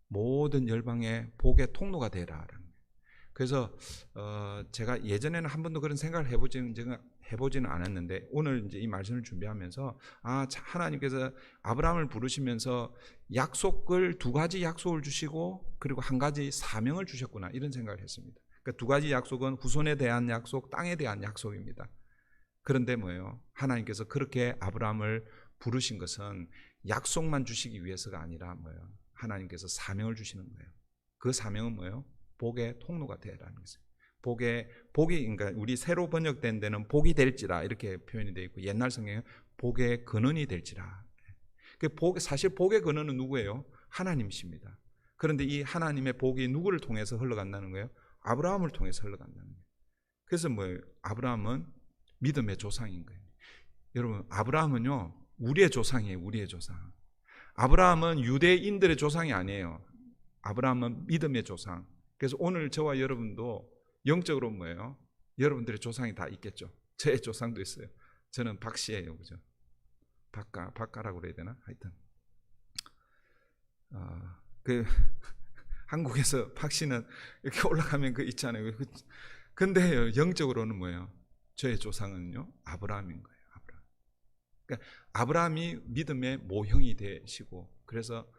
모든 열방의 복의 통로가 되라라는 거예요. 그래서 제가 예전에는 한 번도 그런 생각을 해보지는 않았는데, 오늘 이제 이 말씀을 준비하면서 하나님께서 아브라함을 부르시면서 약속을 두 가지 약속을 주시고 그리고 한 가지 사명을 주셨구나, 이런 생각을 했습니다. 그러니까 두 가지 약속은 후손에 대한 약속, 땅에 대한 약속입니다. 그런데 뭐예요? 하나님께서 그렇게 아브라함을 부르신 것은 약속만 주시기 위해서가 아니라 뭐예요? 하나님께서 사명을 주시는 거예요. 그 사명은 뭐예요? 복의 통로가 되라는 것이에요. 복이, 그러니까 우리 새로 번역된 데는 복이 될지라 이렇게 표현이 되어 있고, 옛날 성경에 복의 근원이 될지라. 사실 복의 근원은 누구예요? 하나님이십니다. 그런데 이 하나님의 복이 누구를 통해서 흘러간다는 거예요? 아브라함을 통해서 흘러간다는 거예요. 그래서 뭐예요? 아브라함은 믿음의 조상인 거예요. 여러분, 아브라함은요, 우리의 조상이에요. 우리의 조상. 아브라함은 유대인들의 조상이 아니에요. 아브라함은 믿음의 조상. 그래서 오늘 저와 여러분도 영적으로 뭐예요? 여러분들의 조상이 다 있겠죠. 제 조상도 있어요. 저는 박씨예요, 그죠? 박가라고 그래야 되나? 하여튼 그 한국에서 박씨는 이렇게 올라가면 그 있잖아요. 근데 영적으로는 뭐예요? 저의 조상은요 아브라함인 거예요. 아브라함. 그러니까 아브라함이 믿음의 모형이 되시고, 그래서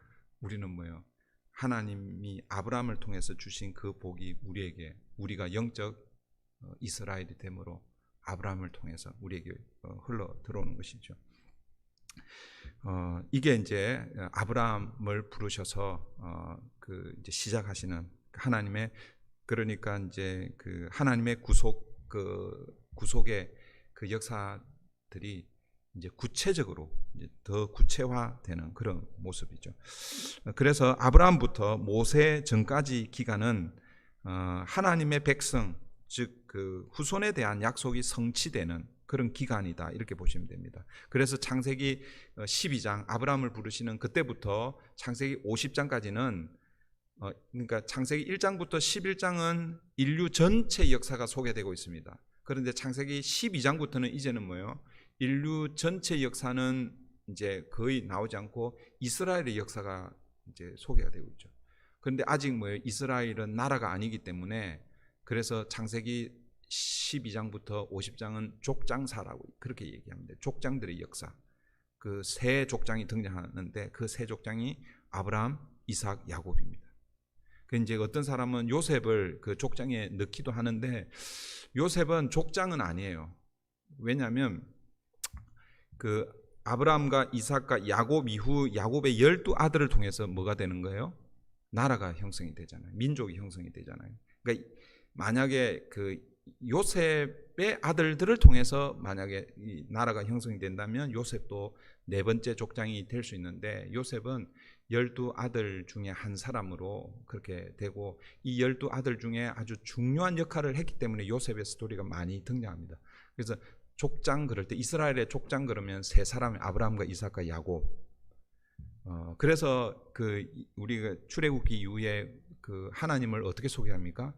우리는 뭐예요? 하나님이 아브라함을 통해서 주신 그 복이 우리가 영적 이스라엘이 되므로 아브라함을 통해서 우리에게 흘러 들어오는 것이죠. 이게 이제 아브라함을 부르셔서 이제 시작하시는 하나님의, 그러니까 이제 그 하나님의 구속의 그 역사들이 이제 구체적으로 이제 더 구체화되는 그런 모습이죠. 그래서 아브라함부터 모세 전까지 기간은 하나님의 백성, 즉 그 후손에 대한 약속이 성취되는 그런 기간이다, 이렇게 보시면 됩니다. 그래서 창세기 12장 아브라함을 부르시는 그때부터 창세기 50장까지는 그러니까 창세기 1장부터 11장은 인류 전체 역사가 소개되고 있습니다. 그런데 창세기 12장부터는 이제는 뭐예요? 인류 전체 역사는 이제 거의 나오지 않고 이스라엘의 역사가 이제 소개가 되고 있죠. 그런데 아직 뭐예요? 이스라엘은 나라가 아니기 때문에, 그래서 창세기 12장부터 50장은 족장사라고 그렇게 얘기합니다. 족장들의 역사. 그 세 족장이 등장하는데 그 세 족장이 아브라함, 이삭, 야곱입니다. 그 이제 어떤 사람은 요셉을 그 족장에 넣기도 하는데 요셉은 족장은 아니에요. 왜냐하면 그 아브라함과 이삭과 야곱 이후 야곱의 12아들을 통해서 뭐가 되는 거예요? 나라가 형성이 되잖아요. 민족이 형성이 되잖아요. 그러니까 만약에 그 요셉의 아들들을 통해서 만약에 이 나라가 형성이 된다면 요셉도 네 번째 족장이 될 수 있는데, 요셉은 12아들 중에 한 사람으로 그렇게 되고, 이 12아들 중에 아주 중요한 역할을 했기 때문에 요셉의 스토리가 많이 등장합니다. 그래서 족장 그럴 때 이스라엘의 족장 그러면 세 사람이 아브라함과 이삭과 야곱. 그래서 그 우리가 출애굽기 이후에 그 하나님을 어떻게 소개합니까?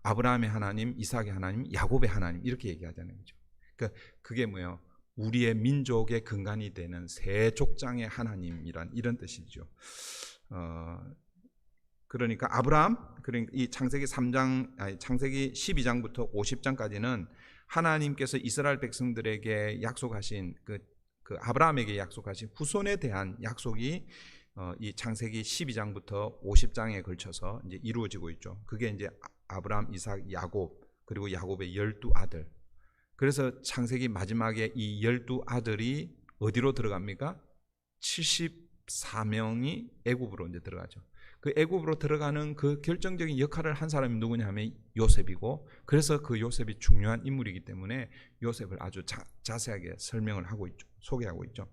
아브라함의 하나님, 이삭의 하나님, 야곱의 하나님, 이렇게 얘기하잖아요. 그죠? 그러니까 그게 뭐예요? 우리의 민족의 근간이 되는 세 족장의 하나님이란 이런 뜻이죠. 그러니까 아브라함, 그러니까 이 창세기 12장부터 50장까지는 하나님께서 이스라엘 백성들에게 약속하신 그 아브라함에게 약속하신 후손에 대한 약속이 이 창세기 12장부터 50장에 걸쳐서 이제 이루어지고 있죠. 그게 이제 아브라함, 이삭, 야곱, 그리고 야곱의 12아들. 그래서 창세기 마지막에 이 12아들이 어디로 들어갑니까? 74명이 애굽으로 이제 들어가죠. 그 애굽으로 들어가는 그 결정적인 역할을 한 사람이 누구냐 하면 요셉이고, 그래서 그 요셉이 중요한 인물이기 때문에 요셉을 아주 자세하게 설명을 하고 있죠. 소개하고 있죠.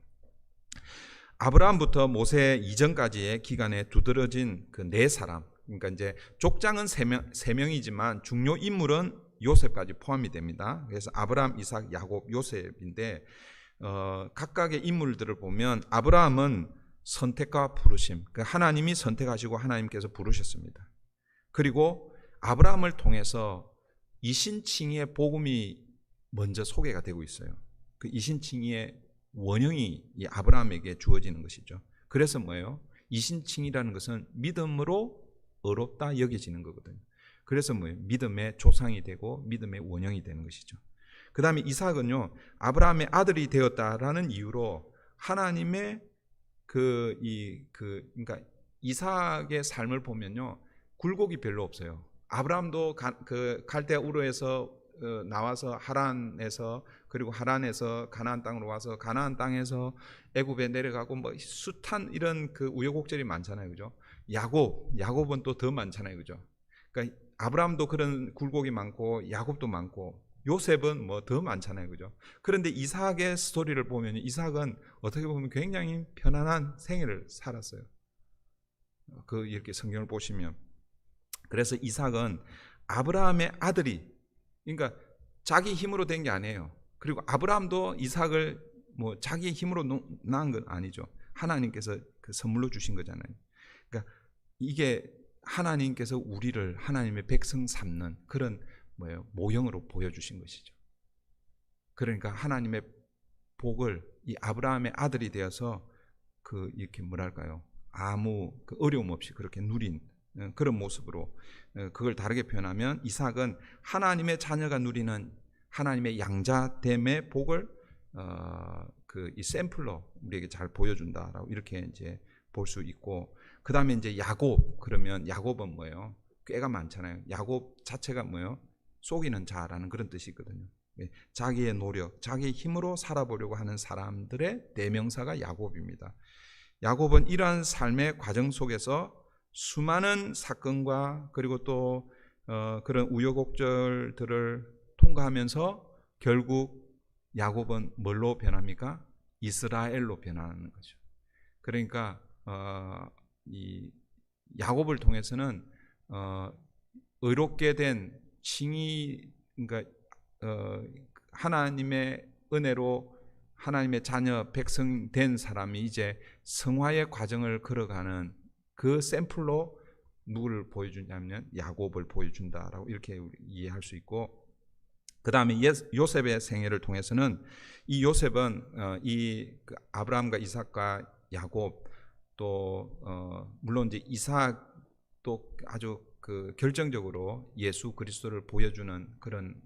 아브라함부터 모세 이전까지의 기간에 두드러진 그 네 사람, 그러니까 이제 족장은 세 명이지만 중요 인물은 요셉까지 포함이 됩니다. 그래서 아브라함, 이삭, 야곱, 요셉인데 각각의 인물들을 보면 아브라함은 선택과 부르심, 그러니까 하나님이 선택하시고 하나님께서 부르셨습니다. 그리고 아브라함을 통해서 이신칭의의 복음이 먼저 소개가 되고 있어요. 그 이신칭의의 원형이 이 아브라함에게 주어지는 것이죠. 그래서 뭐예요? 이신칭이라는 것은 믿음으로 의롭다 여겨지는 거거든요. 그래서 뭐예요? 믿음의 조상이 되고 믿음의 원형이 되는 것이죠. 그 다음에 이삭은요, 아브라함의 아들이 되었다라는 이유로 하나님의 그러니까 이삭의 삶을 보면요, 굴곡이 별로 없어요. 아브라함도 갈대아 우르에서 나와서 하란에서, 그리고 하란에서 가나안 땅으로 와서 가나안 땅에서 애굽에 내려가고 뭐 숱한 이런 그 우여곡절이 많잖아요, 그죠? 야곱은 또 더 많잖아요, 그죠? 그러니까 아브라함도 그런 굴곡이 많고 야곱도 많고 요셉은 뭐 더 많잖아요, 그죠? 그런데 이삭의 스토리를 보면 이삭은 어떻게 보면 굉장히 편안한 생애를 살았어요. 이렇게 성경을 보시면, 그래서 이삭은 아브라함의 아들이, 그러니까 자기 힘으로 된 게 아니에요. 그리고 아브라함도 이삭을 뭐 자기의 힘으로 낳은 건 아니죠. 하나님께서 그 선물로 주신 거잖아요. 그러니까 이게 하나님께서 우리를 하나님의 백성 삼는 그런 모형으로 보여주신 것이죠. 그러니까 하나님의 복을 이 아브라함의 아들이 되어서 이렇게 뭐랄까요? 아무 어려움 없이 그렇게 누린 그런 모습으로, 그걸 다르게 표현하면 이삭은 하나님의 자녀가 누리는 하나님의 양자됨의 복을 이 샘플로 우리에게 잘 보여준다라고 이렇게 이제 볼 수 있고, 그 다음에 이제 야곱, 그러면 야곱은 뭐예요? 꾀가 많잖아요. 야곱 자체가 뭐예요? 속이는 자라는 그런 뜻이 있거든요. 자기의 노력, 자기의 힘으로 살아보려고 하는 사람들의 대명사가 야곱입니다. 야곱은 이러한 삶의 과정 속에서 수많은 사건과 그리고 또 그런 우여곡절들을 통과하면서 결국 야곱은 뭘로 변합니까? 이스라엘로 변하는 거죠. 그러니까 이 야곱을 통해서는 의롭게 된 칭의, 그러니까 하나님의 은혜로 하나님의 자녀 백성 된 사람이 이제 성화의 과정을 걸어가는 그 샘플로 누구를 보여주냐면 야곱을 보여준다라고 이렇게 이해할 수 있고, 그 다음에 요셉의 생애를 통해서는 이 요셉은 아브라함과 이삭과 야곱, 또 물론 이제 이삭도 아주 결정적으로 예수 그리스도를 보여주는 그런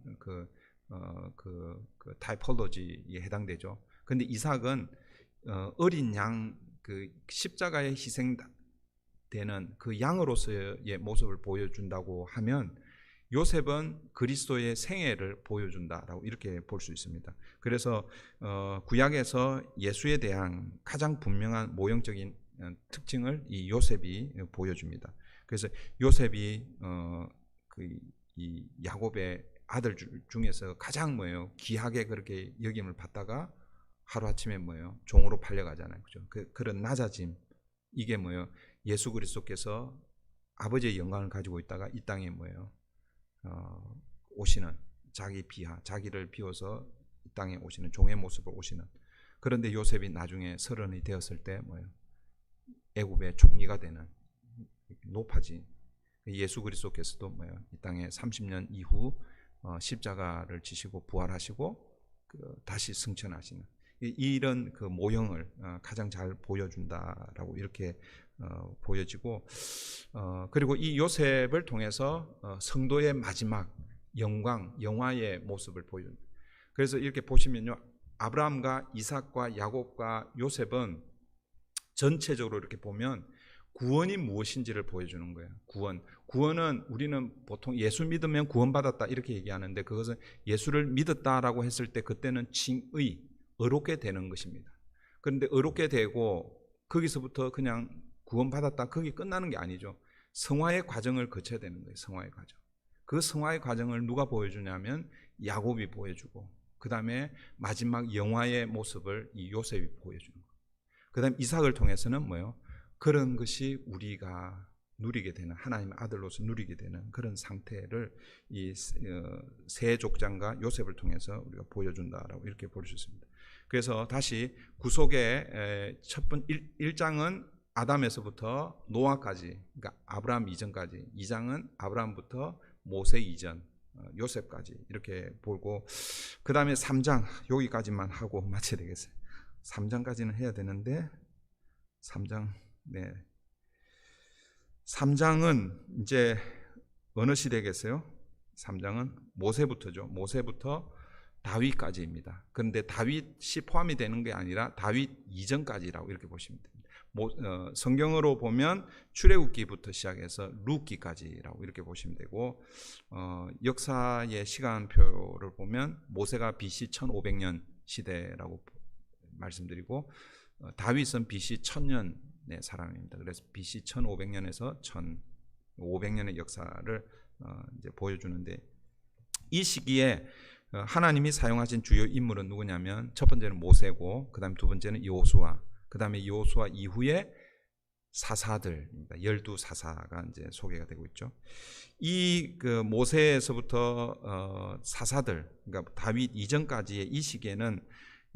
타이폴로지에 해당되죠. 그런데 이삭은 어린 양, 십자가에 희생되는 그 양으로서의 모습을 보여준다고 하면 요셉은 그리스도의 생애를 보여준다라고 이렇게 볼 수 있습니다. 그래서 구약에서 예수에 대한 가장 분명한 모형적인 특징을 이 요셉이 보여줍니다. 그래서 요셉이 이 야곱의 아들 중에서 가장 귀하게 그렇게 여김을 받다가 하루아침에 종으로 팔려가잖아요. 그죠? 그런 낮아짐, 이게 예수 그리스도께서 아버지의 영광을 가지고 있다가 이 땅에 오시는 자기 비하, 자기를 비워서 이 땅에 오시는 종의 모습으로 오시는. 그런데 요셉이 나중에 30이 되었을 때 애굽의 총리가 되는, 높아진 예수 그리스도께서도 이 땅에 30년 이후 십자가를 지시고 부활하시고 다시 승천하시는 이런 모형을 가장 잘 보여준다라고 이렇게 보여지고, 그리고 이 요셉을 통해서 성도의 마지막 영화의 모습을 보여줍니다. 그래서 이렇게 보시면요, 아브라함과 이삭과 야곱과 요셉은 전체적으로 이렇게 보면 구원이 무엇인지를 보여주는 거예요. 구원은 우리는 보통 예수 믿으면 구원받았다 이렇게 얘기하는데, 그것은 예수를 믿었다라고 했을 때 그때는 칭의, 의롭게 되는 것입니다. 그런데 의롭게 되고 거기서부터 그냥 구원받았다 거기 끝나는 게 아니죠. 성화의 과정을 거쳐야 되는 거예요. 성화의 과정. 그 성화의 과정을 누가 보여주냐면 야곱이 보여주고, 그 다음에 마지막 영화의 모습을 이 요셉이 보여주는 거예요. 그 다음에 이삭을 통해서는 그런 것이 우리가 누리게 되는, 하나님의 아들로서 누리게 되는 그런 상태를 이 세 족장과 요셉을 통해서 우리가 보여준다라고 이렇게 볼 수 있습니다. 그래서 다시 구속의 첫 번째 1장은 아담에서부터 노아까지, 그러니까 아브라함 이전까지, 2장은 아브라함부터 모세 이전, 요셉까지 이렇게 보고, 그 다음에 3장 여기까지만 하고 마쳐야 되겠어요. 3장까지는 해야 되는데 3장, 네. 3장은 이제 어느 시대겠어요? 3장은 모세부터죠. 모세부터 다윗까지입니다. 그런데 다윗이 포함이 되는 게 아니라 다윗 이전까지라고 이렇게 보시면 됩니다. 성경으로 보면 출애굽기부터 시작해서 룻기까지라고 이렇게 보시면 되고, 역사의 시간표를 보면 모세가 BC 1500년 시대라고 말씀드리고, 다윗은 BC 1000년의 사람입니다. 그래서 BC 1500년에서 1500년의 역사를 이제 보여주는데, 이 시기에 하나님이 사용하신 주요 인물은 누구냐면 첫 번째는 모세고, 그 다음에 두 번째는 여호수아, 그 다음에 여호수아 이후에 사사들입니다. 12사사가 이제 소개가 되고 있죠. 이 모세에서부터 사사들, 그러니까 다윗 이전까지의 이 시기에는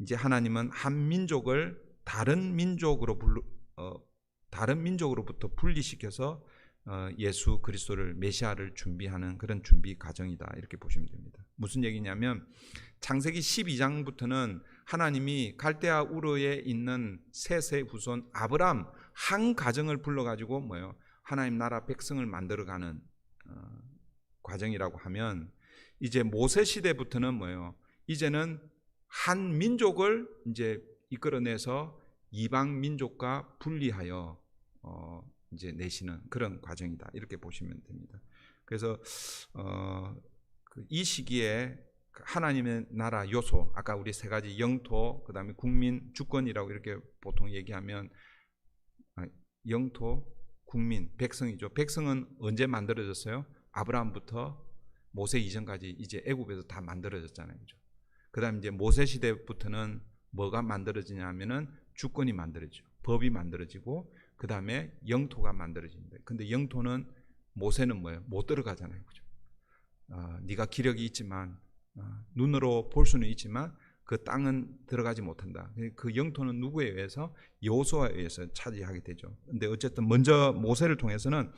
이제 하나님은 한 민족을 다른 민족으로부터 분리시켜서 예수 그리스도를 메시아를 준비하는 그런 준비 과정이다 이렇게 보시면 됩니다. 무슨 얘기냐면 창세기 12장부터는 하나님이 갈대아 우르에 있는 셋의 후손 아브람 한 가정을 불러가지고 하나님 나라 백성을 만들어가는 과정이라고 하면, 이제 모세 시대부터는 이제는 한 민족을 이제 이끌어내서 이방 민족과 분리하여 이제 내시는 그런 과정이다 이렇게 보시면 됩니다. 그래서 이 시기에 하나님의 나라 요소, 아까 우리 세 가지 영토, 그 다음에 국민, 주권이라고 이렇게 보통 얘기하면, 영토, 국민, 백성이죠. 백성은 언제 만들어졌어요? 아브라함부터 모세 이전까지 이제 애굽에서 다 만들어졌잖아요. 그죠? 그 다음에 이제 모세 시대부터는 뭐가 만들어지냐면은 주권이 만들어지죠. 법이 만들어지고, 그 다음에 영토가 만들어집니다. 근데 영토는 모세는 못 들어가잖아요. 그죠? 네가 기력이 있지만, 눈으로 볼 수는 있지만 그 땅은 들어가지 못한다. 그 영토는 누구에 의해서? 여호수아에 의해서 차지하게 되죠. 근데 어쨌든 먼저 모세를 통해서는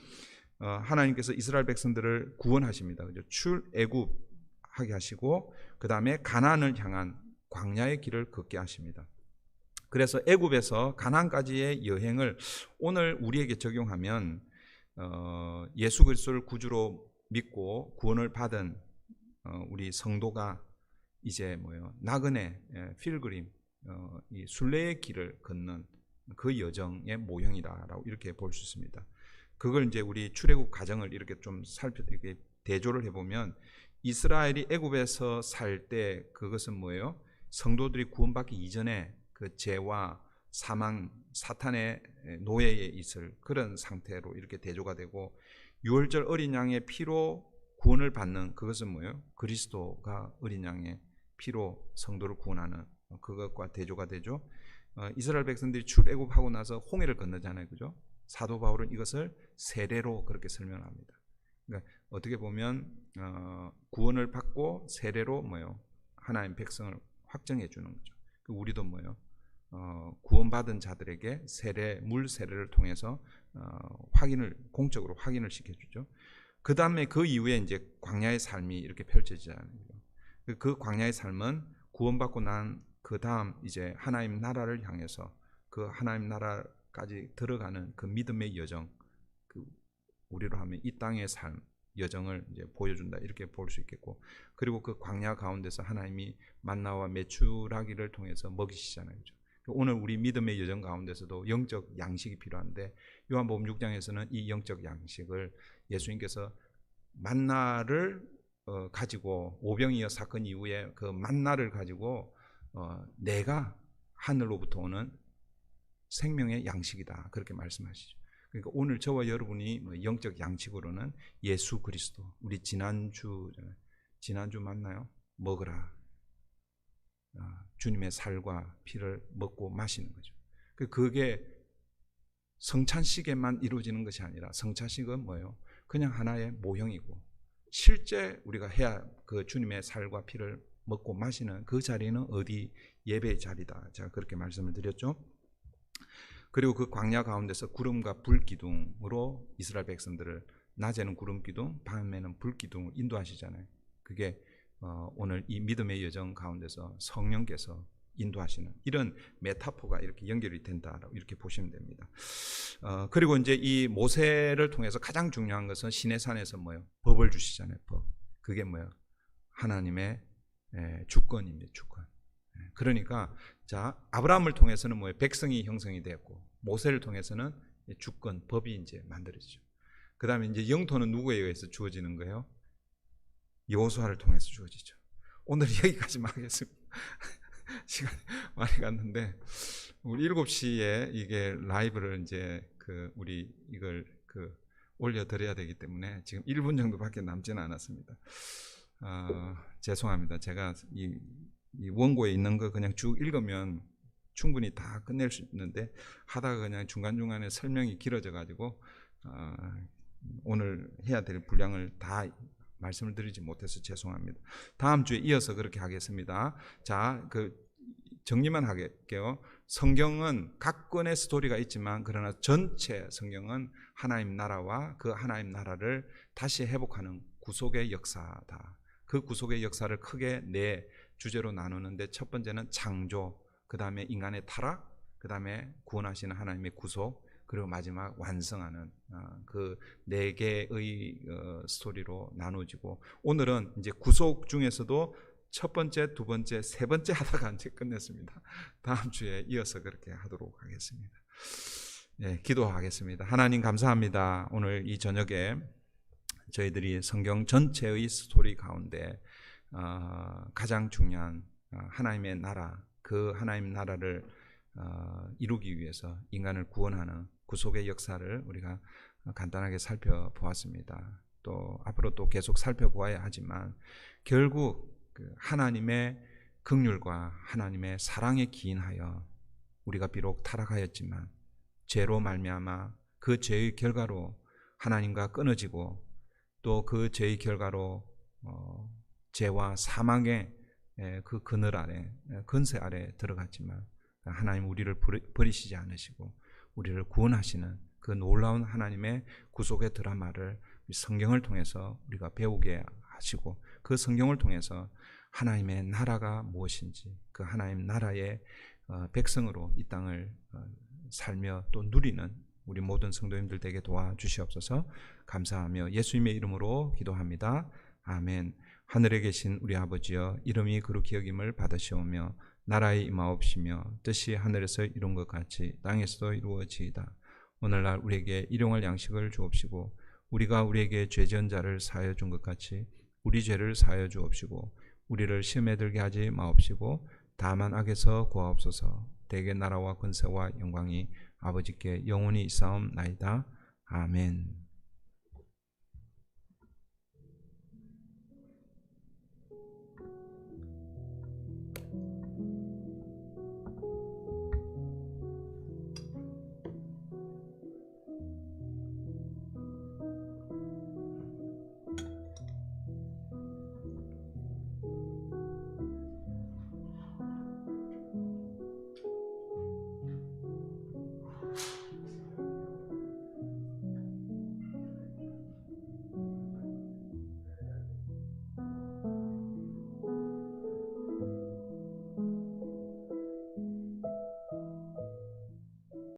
하나님께서 이스라엘 백성들을 구원하십니다. 그죠? 출애굽하게 하시고, 그 다음에 가나안을 향한 광야의 길을 걷게 하십니다. 그래서 애굽에서 가나안까지의 여행을 오늘 우리에게 적용하면 예수 그리스도를 구주로 믿고 구원을 받은 우리 성도가 이제 나그네 필그림, 이 순례의 길을 걷는 그 여정의 모형이다라고 이렇게 볼 수 있습니다. 그걸 이제 우리 출애굽 과정을 이렇게 좀 이렇게 대조를 해보면, 이스라엘이 애굽에서 살 때 그것은 뭐예요? 성도들이 구원받기 이전에 그 죄와 사망, 사탄의 노예에 있을 그런 상태로 이렇게 대조가 되고, 유월절 어린 양의 피로 구원을 받는 그것은 뭐예요? 그리스도가 어린 양의 피로 성도를 구원하는 그것과 대조가 되죠. 이스라엘 백성들이 출애굽하고 나서 홍해를 건너잖아요. 그죠? 사도 바울은 이것을 세례로 그렇게 설명합니다. 그러니까 어떻게 보면 구원을 받고 세례로 하나님 백성을 확정해 주는 거죠. 우리도 구원받은 자들에게 물 세례를 통해서 공적으로 확인을 시켜주죠. 그 다음에 그 이후에 이제 광야의 삶이 이렇게 펼쳐지잖아요. 그 광야의 삶은 구원받고 난 그 다음 이제 하나님 나라를 향해서 그 하나님 나라까지 들어가는 그 믿음의 여정, 우리로 하면 이 땅의 삶 여정을 이제 보여준다 이렇게 볼 수 있겠고, 그리고 그 광야 가운데서 하나님이 만나와 메추라기를 통해서 먹이시잖아요. 그렇죠? 오늘 우리 믿음의 여정 가운데서도 영적 양식이 필요한데, 요한복음 6장에서는 이 영적 양식을 예수님께서 만나를 가지고, 오병이어 사건 이후에 그 만나를 가지고 내가 하늘로부터 오는 생명의 양식이다 그렇게 말씀하시죠. 그러니까 오늘 저와 여러분이 영적 양식으로는 예수 그리스도, 우리 지난주 맞나요? 먹으라. 주님의 살과 피를 먹고 마시는 거죠. 그게 성찬식에만 이루어지는 것이 아니라, 성찬식은 뭐예요? 그냥 하나의 모형이고, 실제 우리가 해야 그 주님의 살과 피를 먹고 마시는 그 자리는 어디? 예배의 자리다. 제가 그렇게 말씀을 드렸죠. 그리고 그 광야 가운데서 구름과 불 기둥으로 이스라엘 백성들을, 낮에는 구름 기둥, 밤에는 불 기둥을 인도하시잖아요. 그게 오늘 이 믿음의 여정 가운데서 성령께서 인도하시는 이런 메타포가 이렇게 연결이 된다라고 이렇게 보시면 됩니다. 그리고 이제 이 모세를 통해서 가장 중요한 것은 시내산에서 법을 주시잖아요. 법. 그게 하나님의 주권입니다. 주권. 그러니까 자, 아브라함을 통해서는 백성이 형성이 되었고, 모세를 통해서는 주권, 법이 이제 만들어지죠. 그 다음에 이제 영토는 누구에 의해서 주어지는 거예요? 여호수아를 통해서 주어지죠. 오늘 여기까지만 하겠습니다. 시간이 많이 갔는데, 우리 7시에 이게 라이브를 이제 우리 이걸 올려드려야 되기 때문에 지금 1분 정도밖에 남지는 않았습니다. 죄송합니다. 제가 이 원고에 있는 거 그냥 쭉 읽으면 충분히 다 끝낼 수 있는데, 하다가 그냥 중간중간에 설명이 길어져 가지고 오늘 해야 될 분량을 다 말씀을 드리지 못해서 죄송합니다. 다음 주에 이어서 그렇게 하겠습니다. 자, 정리만 할게요. 성경은 각 권의 스토리가 있지만 그러나 전체 성경은 하나님 나라와 그 하나님 나라를 다시 회복하는 구속의 역사다. 그 구속의 역사를 크게 네 주제로 나누는데 첫 번째는 창조, 그 다음에 인간의 타락, 그 다음에 구원하시는 하나님의 구속, 그리고 마지막 완성하는 그 네 개의 스토리로 나누어지고, 오늘은 이제 구속 중에서도 첫 번째, 두 번째, 세 번째 하다가 이제 끝냈습니다. 다음 주에 이어서 그렇게 하도록 하겠습니다. 네, 기도하겠습니다. 하나님 감사합니다. 오늘 이 저녁에 저희들이 성경 전체의 스토리 가운데 가장 중요한 하나님의 나라, 그 하나님 나라를 이루기 위해서 인간을 구원하는 구속의 역사를 우리가 간단하게 살펴보았습니다. 또 앞으로 또 계속 살펴보아야 하지만 결국 그 하나님의 긍휼과 하나님의 사랑에 기인하여 우리가 비록 타락하였지만 죄로 말미암아 그 죄의 결과로 하나님과 끊어지고 또 그 죄의 결과로 죄와 사망의 그 그늘 아래, 근세 아래 들어갔지만 하나님 우리를 버리시지 않으시고 우리를 구원하시는 그 놀라운 하나님의 구속의 드라마를 성경을 통해서 우리가 배우게 하시고, 그 성경을 통해서 하나님의 나라가 무엇인지, 그 하나님 나라의 백성으로 이 땅을 살며 또 누리는 우리 모든 성도님들 되게 도와주시옵소서. 감사하며 예수님의 이름으로 기도합니다. 아멘. 하늘에 계신 우리 아버지여, 이름이 거룩히 여김을 받으시오며 나라에 임하옵시며 뜻이 하늘에서 이룬 것 같이 땅에서도 이루어지이다. 오늘날 우리에게 일용할 양식을 주옵시고 우리가 우리에게 죄 지은 자를 사하여 준 것 같이 우리 죄를 사하여 주옵시고 우리를 시험에 들게 하지 마옵시고 다만 악에서 구하옵소서. 대개 나라와 권세와 영광이 아버지께 영원히 있사옵나이다. 아멘.